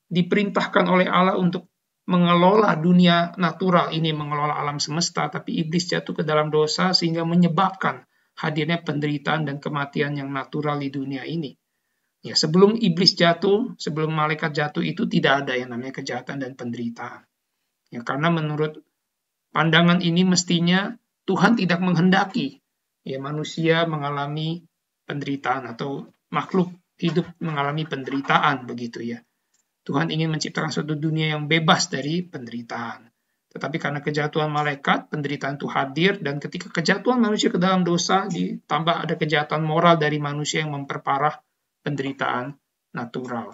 diperintahkan oleh Allah untuk mengelola dunia natural ini, mengelola alam semesta, tapi iblis jatuh ke dalam dosa sehingga menyebabkan hadirnya penderitaan dan kematian yang natural di dunia ini. Ya, sebelum iblis jatuh, sebelum malaikat jatuh itu tidak ada yang namanya kejahatan dan penderitaan. Ya, karena menurut pandangan ini mestinya Tuhan tidak menghendaki ya manusia mengalami penderitaan atau makhluk hidup mengalami penderitaan begitu ya. Tuhan ingin menciptakan suatu dunia yang bebas dari penderitaan. Tetapi karena kejatuhan malaikat, penderitaan itu hadir, dan ketika kejatuhan manusia ke dalam dosa, ditambah ada kejahatan moral dari manusia yang memperparah penderitaan natural.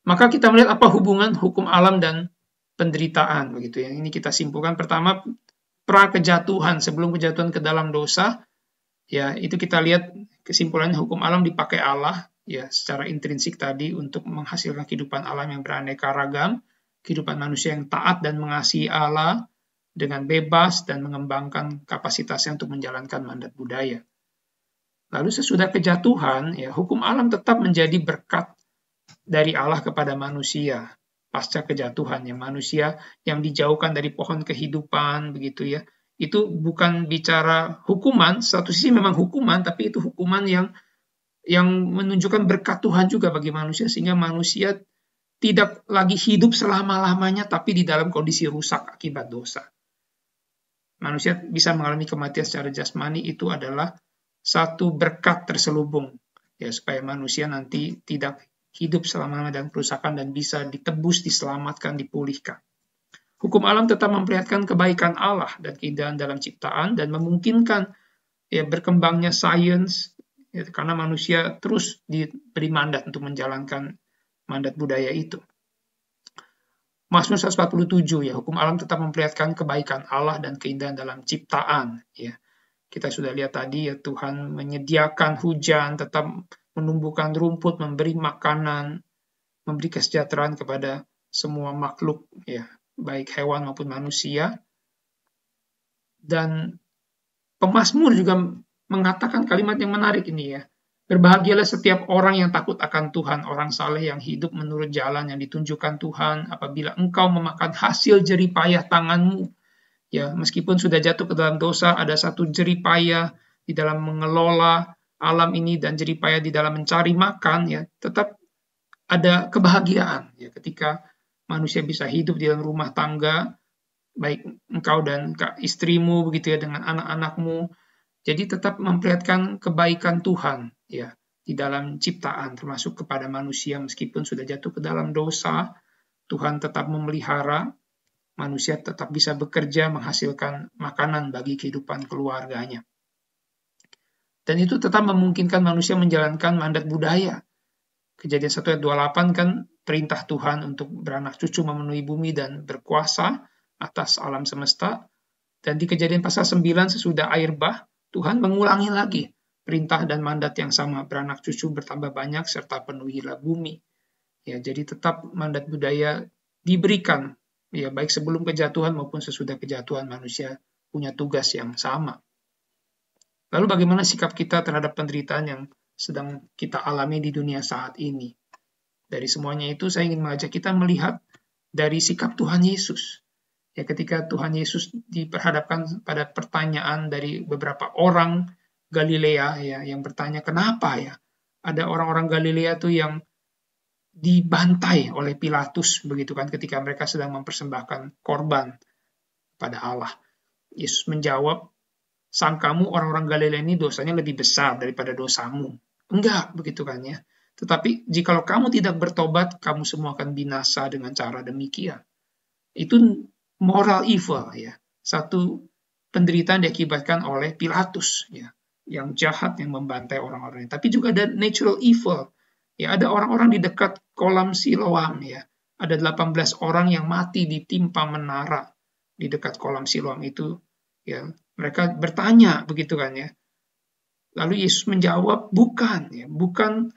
Maka kita melihat apa hubungan hukum alam dan penderitaan begitu ya. Ini kita simpulkan. Pertama, pra kejatuhan, sebelum kejatuhan ke dalam dosa, ya itu kita lihat kesimpulannya hukum alam dipakai Allah ya secara intrinsik tadi untuk menghasilkan kehidupan alam yang beraneka ragam, kehidupan manusia yang taat dan mengasihi Allah dengan bebas dan mengembangkan kapasitasnya untuk menjalankan mandat budaya. Lalu sesudah kejatuhan, ya hukum alam tetap menjadi berkat dari Allah kepada manusia pasca kejatuhan, ya manusia yang dijauhkan dari pohon kehidupan begitu ya. Itu bukan bicara hukuman, satu sisi memang hukuman, tapi itu hukuman yang menunjukkan berkat Tuhan juga bagi manusia, sehingga manusia tidak lagi hidup selama-lamanya, tapi di dalam kondisi rusak akibat dosa. Manusia bisa mengalami kematian secara jasmani, itu adalah satu berkat terselubung, ya supaya manusia nanti tidak hidup selama-lamanya dalam kerusakan dan bisa ditebus, diselamatkan, dipulihkan. Hukum alam tetap memperlihatkan kebaikan Allah dan keindahan dalam ciptaan dan memungkinkan ya berkembangnya sains ya, karena manusia terus diberi mandat untuk menjalankan mandat budaya itu. Mazmur 147 ya, hukum alam tetap memperlihatkan kebaikan Allah dan keindahan dalam ciptaan ya. Kita sudah lihat tadi ya, Tuhan menyediakan hujan, tetap menumbuhkan rumput, memberi makanan, memberi kesejahteraan kepada semua makhluk ya, baik hewan maupun manusia. Dan pemazmur juga mengatakan kalimat yang menarik ini ya. Berbahagialah setiap orang yang takut akan Tuhan, orang saleh yang hidup menurut jalan yang ditunjukkan Tuhan, apabila engkau memakan hasil jerih payah tanganmu. Ya, meskipun sudah jatuh ke dalam dosa, ada satu jerih payah di dalam mengelola alam ini dan jerih payah di dalam mencari makan ya, tetap ada kebahagiaan ya ketika manusia bisa hidup di dalam rumah tangga, baik engkau dan istrimu begitu ya dengan anak-anakmu. Jadi tetap memperlihatkan kebaikan Tuhan ya di dalam ciptaan termasuk kepada manusia meskipun sudah jatuh ke dalam dosa, Tuhan tetap memelihara, manusia tetap bisa bekerja menghasilkan makanan bagi kehidupan keluarganya. Dan itu tetap memungkinkan manusia menjalankan mandat budaya. Kejadian 1 ayat 28 kan perintah Tuhan untuk beranak cucu memenuhi bumi dan berkuasa atas alam semesta. Dan di Kejadian pasal 9 sesudah air bah, Tuhan mengulangi lagi perintah dan mandat yang sama, beranak cucu bertambah banyak serta penuhilah bumi. Ya, jadi tetap mandat budaya diberikan, ya baik sebelum kejatuhan maupun sesudah kejatuhan manusia punya tugas yang sama. Lalu bagaimana sikap kita terhadap penderitaan yang sedang kita alami di dunia saat ini? Dari semuanya itu saya ingin mengajak kita melihat dari sikap Tuhan Yesus. Ya, ketika Tuhan Yesus diperhadapkan pada pertanyaan dari beberapa orang Galilea ya yang bertanya kenapa ya ada orang-orang Galilea tuh yang dibantai oleh Pilatus begitu kan ketika mereka sedang mempersembahkan korban pada Allah. Yesus menjawab, sangkamu orang-orang Galilea ini dosanya lebih besar daripada dosamu. Enggak, begitu kan ya. Tetapi jikalau kamu tidak bertobat, kamu semua akan binasa dengan cara demikian. Itu moral evil ya. Satu penderitaan diakibatkan oleh Pilatus ya, yang jahat yang membantai orang-orang. Tapi juga ada natural evil. Ya, ada orang-orang di dekat kolam Siloam ya. Ada 18 orang yang mati ditimpa menara di dekat kolam Siloam itu ya. Mereka bertanya begitu kan ya. Lalu Yesus menjawab, bukan ya, bukan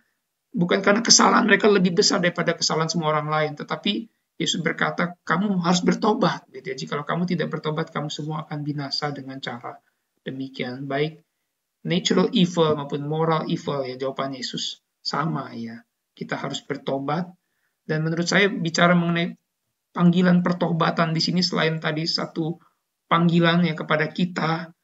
karena kesalahan mereka lebih besar daripada kesalahan semua orang lain, tetapi Yesus berkata, kamu harus bertobat gitu ya. Jikalau kamu tidak bertobat, kamu semua akan binasa dengan cara demikian. Baik natural evil maupun moral evil, ya jawaban Yesus sama, ya. Kita harus bertobat. Dan menurut saya bicara mengenai panggilan pertobatan di sini, selain tadi satu panggilan ya kepada kita,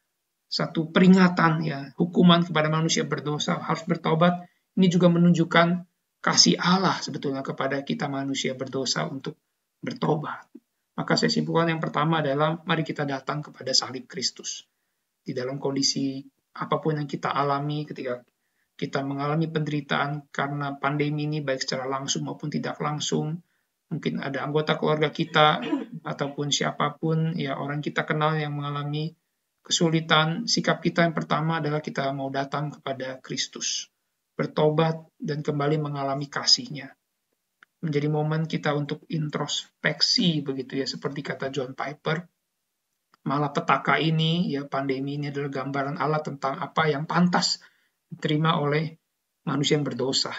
satu peringatan ya, hukuman kepada manusia berdosa harus bertobat, ini juga menunjukkan kasih Allah sebetulnya kepada kita manusia berdosa untuk bertobat. Maka saya simpulkan yang pertama adalah mari kita datang kepada salib Kristus. Di dalam kondisi apapun yang kita alami, ketika kita mengalami penderitaan karena pandemi ini, baik secara langsung maupun tidak langsung, mungkin ada anggota keluarga kita ataupun siapapun, ya orang kita kenal yang mengalami kesulitan, sikap kita yang pertama adalah kita mau datang kepada Kristus, bertobat dan kembali mengalami kasih-Nya. Menjadi momen kita untuk introspeksi, begitu ya, seperti kata John Piper, malapetaka ini, ya pandemi ini adalah gambaran Allah tentang apa yang pantas diterima oleh manusia yang berdosa.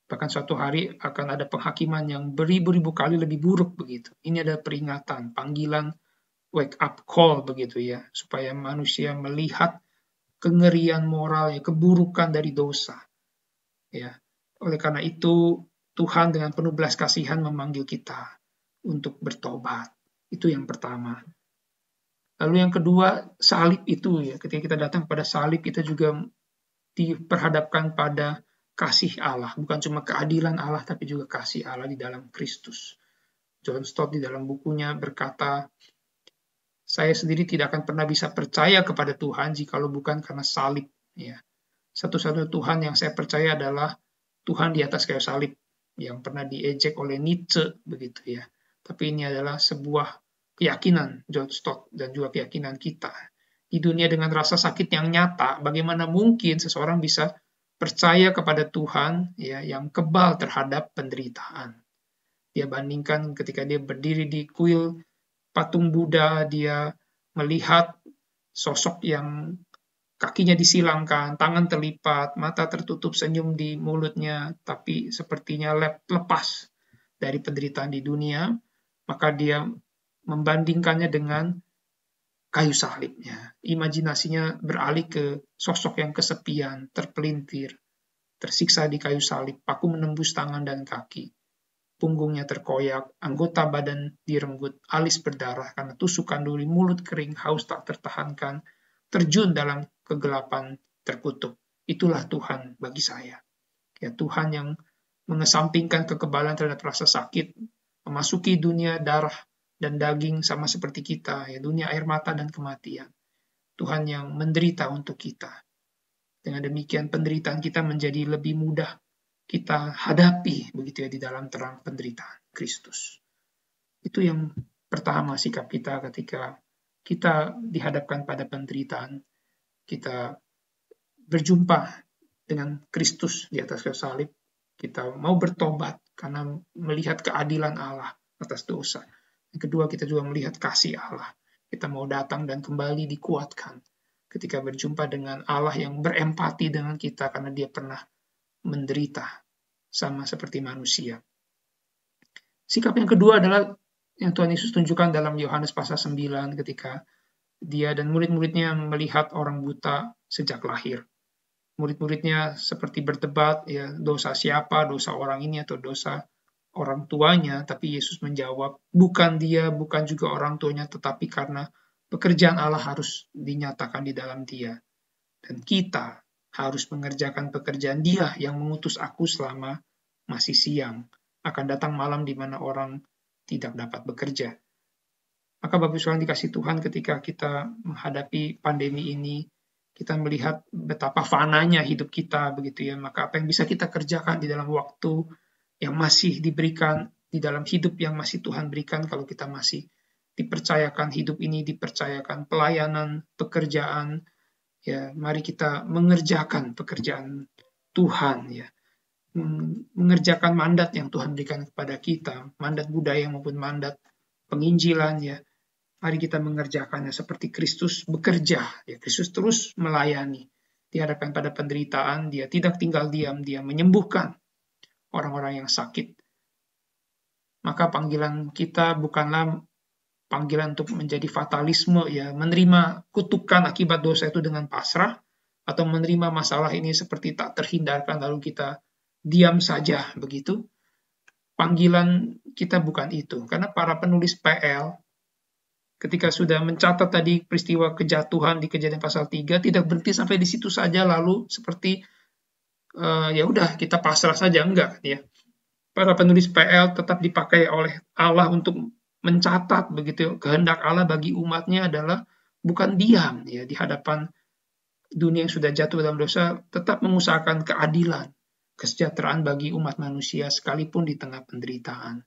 Bahkan suatu hari akan ada penghakiman yang beribu-ribu kali lebih buruk begitu. Ini adalah peringatan, panggilan, wake up call begitu ya, supaya manusia melihat kengerian moral, ya, keburukan dari dosa. Ya, oleh karena itu Tuhan dengan penuh belas kasihan memanggil kita untuk bertobat. Itu yang pertama. Lalu yang kedua, salib itu ya, ketika kita datang pada salib kita juga diperhadapkan pada kasih Allah, bukan cuma keadilan Allah tapi juga kasih Allah di dalam Kristus. John Stott di dalam bukunya berkata, saya sendiri tidak akan pernah bisa percaya kepada Tuhan jikalau bukan karena salib. Ya. Satu-satunya Tuhan yang saya percaya adalah Tuhan di atas kayu salib, yang pernah diejek oleh Nietzsche begitu ya. Tapi ini adalah sebuah keyakinan John Stott dan juga keyakinan kita. Di dunia dengan rasa sakit yang nyata, bagaimana mungkin seseorang bisa percaya kepada Tuhan ya, yang kebal terhadap penderitaan. Dia bandingkan ketika dia berdiri di kuil patung Buddha, dia melihat sosok yang kakinya disilangkan, tangan terlipat, mata tertutup, senyum di mulutnya, tapi sepertinya lepas dari penderitaan di dunia, maka dia membandingkannya dengan kayu salibnya. Imajinasinya beralih ke sosok yang kesepian, terpelintir, tersiksa di kayu salib, paku menembus tangan dan kaki. Punggungnya terkoyak, anggota badan direnggut, alis berdarah karena tusukan duri, mulut kering, haus tak tertahankan, terjun dalam kegelapan terkutuk. Itulah Tuhan bagi saya. Ya, Tuhan yang mengesampingkan kekebalan terhadap rasa sakit, memasuki dunia darah dan daging sama seperti kita, ya, dunia air mata dan kematian. Tuhan yang menderita untuk kita. Dengan demikian penderitaan kita menjadi lebih mudah kita hadapi begitu ya di dalam terang penderitaan Kristus. Itu yang pertama sikap kita ketika kita dihadapkan pada penderitaan. Kita berjumpa dengan Kristus di atas kayu salib. Kita mau bertobat karena melihat keadilan Allah atas dosa. Yang kedua, kita juga melihat kasih Allah. Kita mau datang dan kembali dikuatkan ketika berjumpa dengan Allah yang berempati dengan kita karena dia pernah menderita sama seperti manusia. Sikap yang kedua adalah yang Tuhan Yesus tunjukkan dalam Yohanes pasal 9 ketika dia dan murid-muridnya melihat orang buta sejak lahir. Murid-muridnya seperti berdebat, ya, dosa siapa, dosa orang ini atau dosa orang tuanya, tapi Yesus menjawab, bukan dia, bukan juga orang tuanya, tetapi karena pekerjaan Allah harus dinyatakan di dalam dia. Dan kita harus mengerjakan pekerjaan dia yang mengutus aku selama masih siang. Akan datang malam di mana orang tidak dapat bekerja. Maka Bapak Ibu sekalian dikasih Tuhan, ketika kita menghadapi pandemi ini, kita melihat betapa fananya hidup kita, begitu ya. Maka apa yang bisa kita kerjakan di dalam waktu yang masih diberikan, di dalam hidup yang masih Tuhan berikan, kalau kita masih dipercayakan hidup ini, dipercayakan pelayanan, pekerjaan, ya mari kita mengerjakan pekerjaan Tuhan, ya, mengerjakan mandat yang Tuhan berikan kepada kita, mandat budaya maupun mandat penginjilan, ya. Mari kita mengerjakannya seperti Kristus bekerja, ya. Kristus terus melayani, dihadapkan pada penderitaan, dia tidak tinggal diam, dia menyembuhkan orang-orang yang sakit. Maka panggilan kita bukanlah panggilan untuk menjadi fatalisme, ya, menerima kutukan akibat dosa itu dengan pasrah, atau menerima masalah ini seperti tak terhindarkan lalu kita diam saja begitu. Panggilan kita bukan itu, karena para penulis PL ketika sudah mencatat tadi peristiwa kejatuhan di Kejadian pasal 3 tidak berhenti sampai di situ saja lalu seperti ya udah kita pasrah saja, enggak ya. Para penulis PL tetap dipakai oleh Allah untuk mencatat begitu kehendak Allah bagi umatnya adalah bukan diam ya di hadapan dunia yang sudah jatuh dalam dosa, tetap mengusahakan keadilan, kesejahteraan bagi umat manusia sekalipun di tengah penderitaan.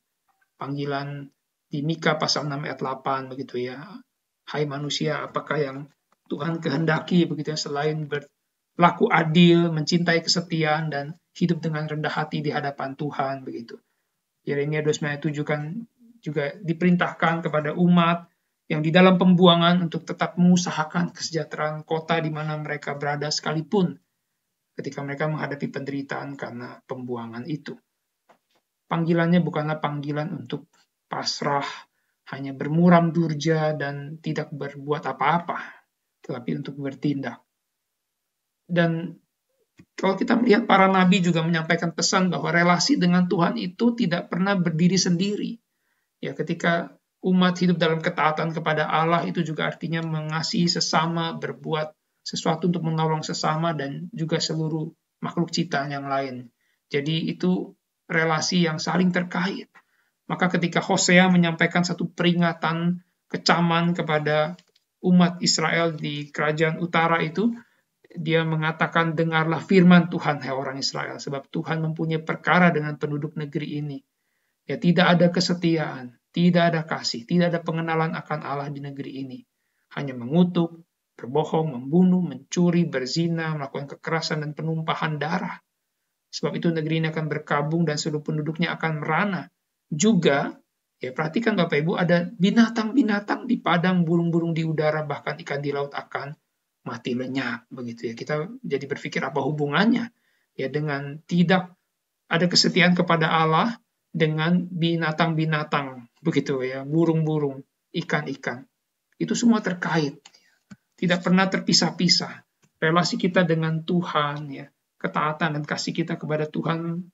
Panggilan di Mika pasal 6 ayat 8 begitu ya. Hai manusia, apakah yang Tuhan kehendaki begitu ya, selain berlaku adil, mencintai kesetiaan dan hidup dengan rendah hati di hadapan Tuhan begitu. Yeremia 29 ayat 7 kan juga diperintahkan kepada umat yang di dalam pembuangan untuk tetap mengusahakan kesejahteraan kota di mana mereka berada sekalipun ketika mereka menghadapi penderitaan karena pembuangan itu. Panggilannya bukanlah panggilan untuk pasrah, hanya bermuram durja dan tidak berbuat apa-apa, tetapi untuk bertindak. Dan kalau kita melihat para nabi juga menyampaikan pesan bahwa relasi dengan Tuhan itu tidak pernah berdiri sendiri. Ya, ketika umat hidup dalam ketaatan kepada Allah itu juga artinya mengasihi sesama, berbuat sesuatu untuk menolong sesama dan juga seluruh makhluk ciptaan yang lain. Jadi itu relasi yang saling terkait. Maka ketika Hosea menyampaikan satu peringatan kecaman kepada umat Israel di kerajaan utara itu, dia mengatakan, dengarlah firman Tuhan, hai orang Israel, sebab Tuhan mempunyai perkara dengan penduduk negeri ini. Ya, tidak ada kesetiaan, tidak ada kasih, tidak ada pengenalan akan Allah di negeri ini. Hanya mengutuk, berbohong, membunuh, mencuri, berzina, melakukan kekerasan dan penumpahan darah. Sebab itu negeri ini akan berkabung dan seluruh penduduknya akan merana. Juga, ya perhatikan Bapak Ibu, ada binatang-binatang di padang, burung-burung di udara, bahkan ikan di laut akan mati lenyap. Begitu ya. Kita jadi berpikir apa hubungannya ya dengan tidak ada kesetiaan kepada Allah dengan binatang-binatang, begitu ya, burung-burung, ikan-ikan. Itu semua terkait. Tidak pernah terpisah-pisah. Relasi kita dengan Tuhan, ya, ketaatan dan kasih kita kepada Tuhan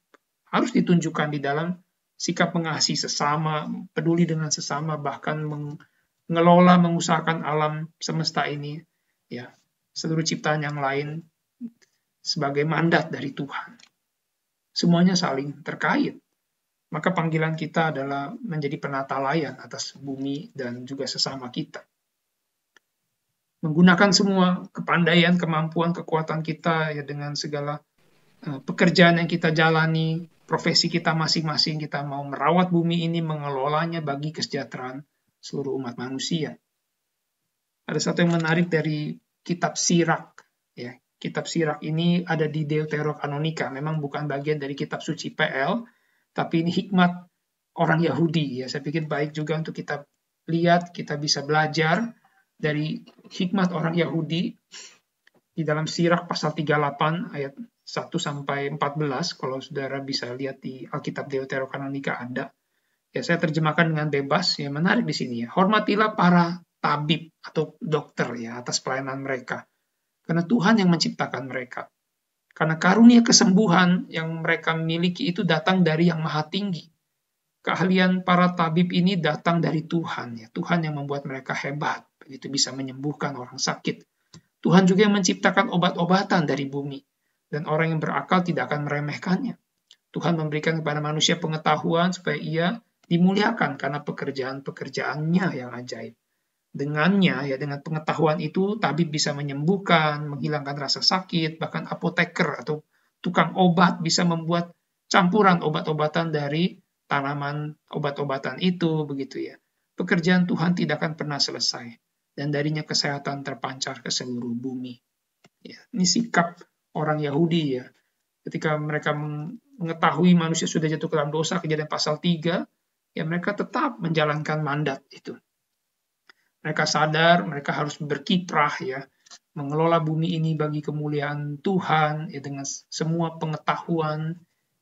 harus ditunjukkan di dalam sikap mengasihi sesama, peduli dengan sesama, bahkan mengelola, mengusahakan alam semesta ini, ya, seluruh ciptaan yang lain sebagai mandat dari Tuhan. Semuanya saling terkait. Maka panggilan kita adalah menjadi penata layan atas bumi dan juga sesama kita. Menggunakan semua kepandaian, kemampuan, kekuatan kita ya dengan segala pekerjaan yang kita jalani, profesi kita masing-masing, kita mau merawat bumi ini, mengelolanya bagi kesejahteraan seluruh umat manusia. Ada satu yang menarik dari kitab Sirak. Ya, kitab Sirak ini ada di Deuterokanonika, memang bukan bagian dari kitab suci PL, tapi ini hikmat orang Yahudi. Ya, saya pikir baik juga untuk kita lihat, kita bisa belajar dari hikmat orang Yahudi di dalam Sirak pasal 38 ayat 1-14, kalau saudara bisa lihat di Alkitab Deuterokanonika ada. Ya, saya terjemahkan dengan bebas, ya menarik di sini ya. Hormatilah para tabib atau dokter ya atas pelayanan mereka. Karena Tuhan yang menciptakan mereka. Karena karunia kesembuhan yang mereka miliki itu datang dari yang maha tinggi. Keahlian para tabib ini datang dari Tuhan. Ya. Tuhan yang membuat mereka hebat. Begitu bisa menyembuhkan orang sakit. Tuhan juga yang menciptakan obat-obatan dari bumi. Dan orang yang berakal tidak akan meremehkannya. Tuhan memberikan kepada manusia pengetahuan supaya ia dimuliakan karena pekerjaan-pekerjaannya yang ajaib. Dengannya, ya dengan pengetahuan itu, tabib bisa menyembuhkan, menghilangkan rasa sakit, bahkan apoteker atau tukang obat bisa membuat campuran obat-obatan dari tanaman obat-obatan itu, begitu ya. Pekerjaan Tuhan tidak akan pernah selesai, dan darinya kesehatan terpancar ke seluruh bumi. Ya, ini sikap orang Yahudi ya. Ketika mereka mengetahui manusia sudah jatuh ke dalam dosa, Kejadian pasal 3, ya mereka tetap menjalankan mandat itu. Mereka sadar mereka harus berkiprah ya, mengelola bumi ini bagi kemuliaan Tuhan ya, dengan semua pengetahuan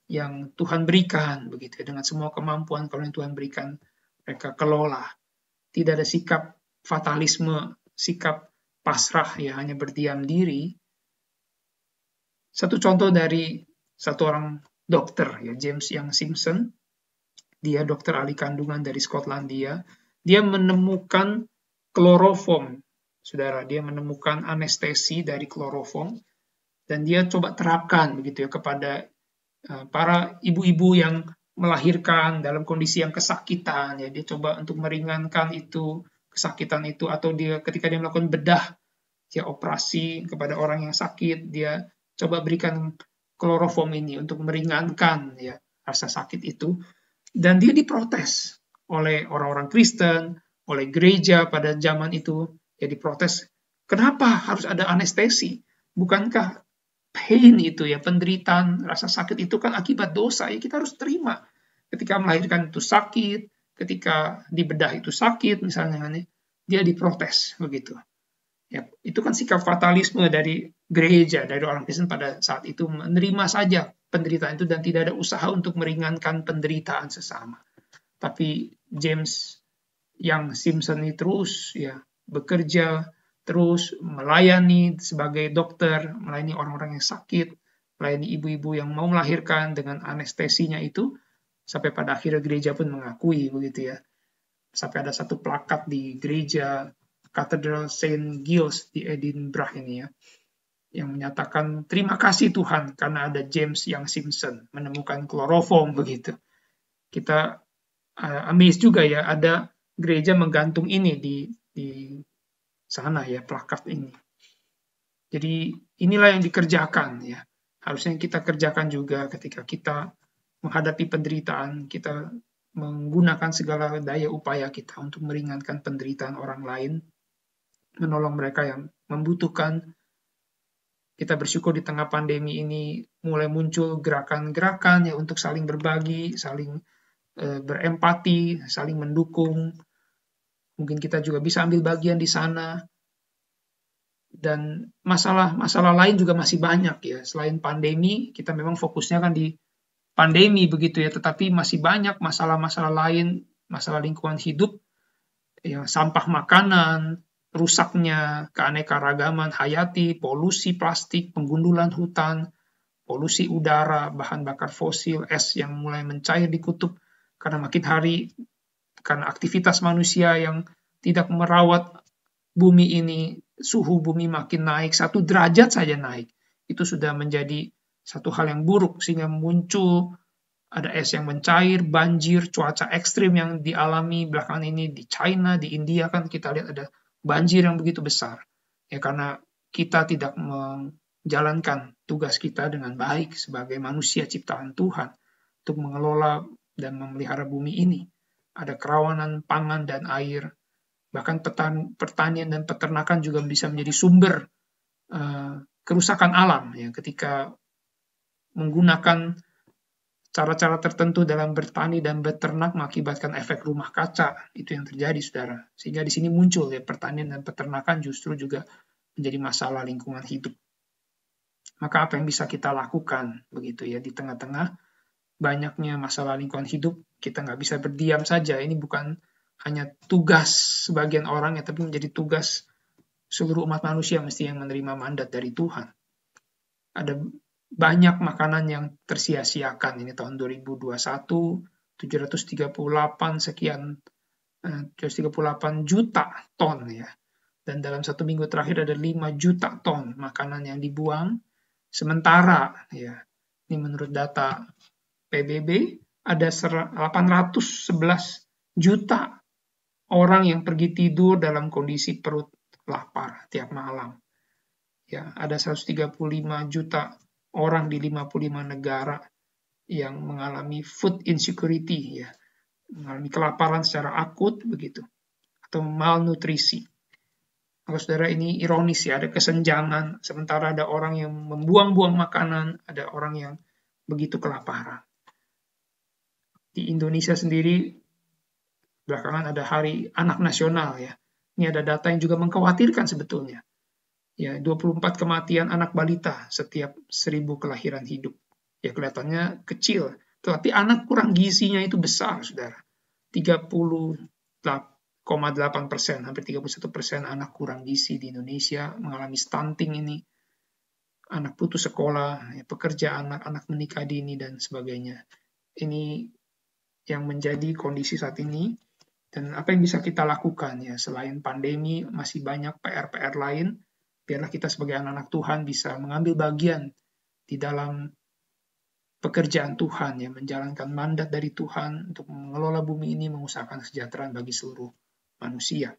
yang Tuhan berikan begitu ya, dengan semua kemampuan kalau yang Tuhan berikan mereka kelola. tidak ada sikap fatalisme, sikap pasrah ya, hanya berdiam diri. Satu contoh dari satu orang dokter ya, James Young Simpson, dia dokter ahli kandungan dari Skotlandia, dia menemukan kloroform, saudara, dia menemukan anestesi dari kloroform, dan dia coba terapkan begitu ya kepada para ibu-ibu yang melahirkan dalam kondisi yang kesakitan, ya dia coba untuk meringankan itu kesakitan itu, atau dia ketika dia melakukan bedah ya operasi kepada orang yang sakit, dia coba berikan kloroform ini untuk meringankan ya rasa sakit itu, dan dia diprotes oleh orang-orang Kristen, oleh gereja pada zaman itu, ya diprotes, kenapa harus ada anestesi? Bukankah pain itu ya, penderitaan, rasa sakit itu kan akibat dosa, ya kita harus terima. Ketika melahirkan itu sakit, ketika dibedah itu sakit misalnya, dia diprotes begitu. Ya, itu kan sikap fatalisme dari gereja, dari orang Kristen pada saat itu, menerima saja penderitaan itu dan tidak ada usaha untuk meringankan penderitaan sesama. Tapi James Young Simpson ini terus ya bekerja, terus melayani sebagai dokter, melayani orang-orang yang sakit, melayani ibu-ibu yang mau melahirkan dengan anestesinya itu, sampai pada akhirnya gereja pun mengakui begitu ya. Sampai ada satu plakat di gereja Cathedral St. Giles di Edinburgh ini ya, yang menyatakan terima kasih Tuhan karena ada James Young Simpson menemukan kloroform begitu. Kita amazed juga ya, ada gereja menggantung ini di sana ya, plakat ini. Jadi inilah yang dikerjakan ya. Harusnya kita kerjakan juga ketika kita menghadapi penderitaan, kita menggunakan segala daya upaya kita untuk meringankan penderitaan orang lain, menolong mereka yang membutuhkan. Kita bersyukur di tengah pandemi ini mulai muncul gerakan-gerakan ya untuk saling berbagi, saling berempati, saling mendukung. Mungkin kita juga bisa ambil bagian di sana. Dan masalah-masalah lain juga masih banyak ya. Selain pandemi, kita memang fokusnya kan di pandemi begitu ya, tetapi masih banyak masalah-masalah lain, masalah lingkungan hidup, ya, sampah makanan, rusaknya keanekaragaman hayati, polusi plastik, penggundulan hutan, polusi udara, bahan bakar fosil, es yang mulai mencair di kutub karena makin hari, karena aktivitas manusia yang tidak merawat bumi ini, suhu bumi makin naik, 1 derajat saja naik. Itu sudah menjadi satu hal yang buruk, sehingga muncul ada es yang mencair, banjir, cuaca ekstrim yang dialami belakangan ini di China, di India kan kita lihat ada banjir yang begitu besar. Ya karena kita tidak menjalankan tugas kita dengan baik sebagai manusia ciptaan Tuhan untuk mengelola dan memelihara bumi ini. Ada kerawanan pangan dan air. Bahkan pertanian dan peternakan juga bisa menjadi sumber kerusakan alam ya, ketika menggunakan cara-cara tertentu dalam bertani dan beternak mengakibatkan efek rumah kaca. Itu yang terjadi, saudara. Sehingga di sini muncul ya, pertanian dan peternakan justru juga menjadi masalah lingkungan hidup. Maka apa yang bisa kita lakukan begitu ya, di tengah-tengah banyaknya masalah lingkungan hidup, kita nggak bisa berdiam saja. Ini bukan hanya tugas sebagian orang ya, tapi menjadi tugas seluruh umat manusia mesti yang menerima mandat dari Tuhan. Ada banyak makanan yang tersia-siakan ini tahun 2021, 738 sekian, 738 juta ton ya. Dan dalam 1 minggu terakhir ada 5 juta ton makanan yang dibuang. Sementara ya, ini menurut data PBB ada 811 juta orang yang pergi tidur dalam kondisi perut lapar tiap malam. Ya, ada 135 juta orang di 55 negara yang mengalami food insecurity ya, mengalami kelaparan secara akut begitu, atau malnutrisi. Kalau saudara, ini ironis ya, ada kesenjangan, sementara ada orang yang membuang-buang makanan, ada orang yang begitu kelaparan. Di Indonesia sendiri belakangan ada Hari Anak Nasional ya. Ini ada data yang juga mengkhawatirkan sebetulnya. Ya, 24 kematian anak balita setiap 1000 kelahiran hidup. Ya, kelihatannya kecil, tetapi anak kurang gizinya itu besar, saudara. hampir 31% anak kurang gizi di Indonesia mengalami stunting ini, anak putus sekolah, pekerja anak menikah dini, dan sebagainya. Ini yang menjadi kondisi saat ini, dan apa yang bisa kita lakukan ya selain pandemi, masih banyak PR-PR lain. Biarlah kita sebagai anak-anak Tuhan bisa mengambil bagian di dalam pekerjaan Tuhan, ya, menjalankan mandat dari Tuhan untuk mengelola bumi ini, mengusahakan kesejahteraan bagi seluruh manusia.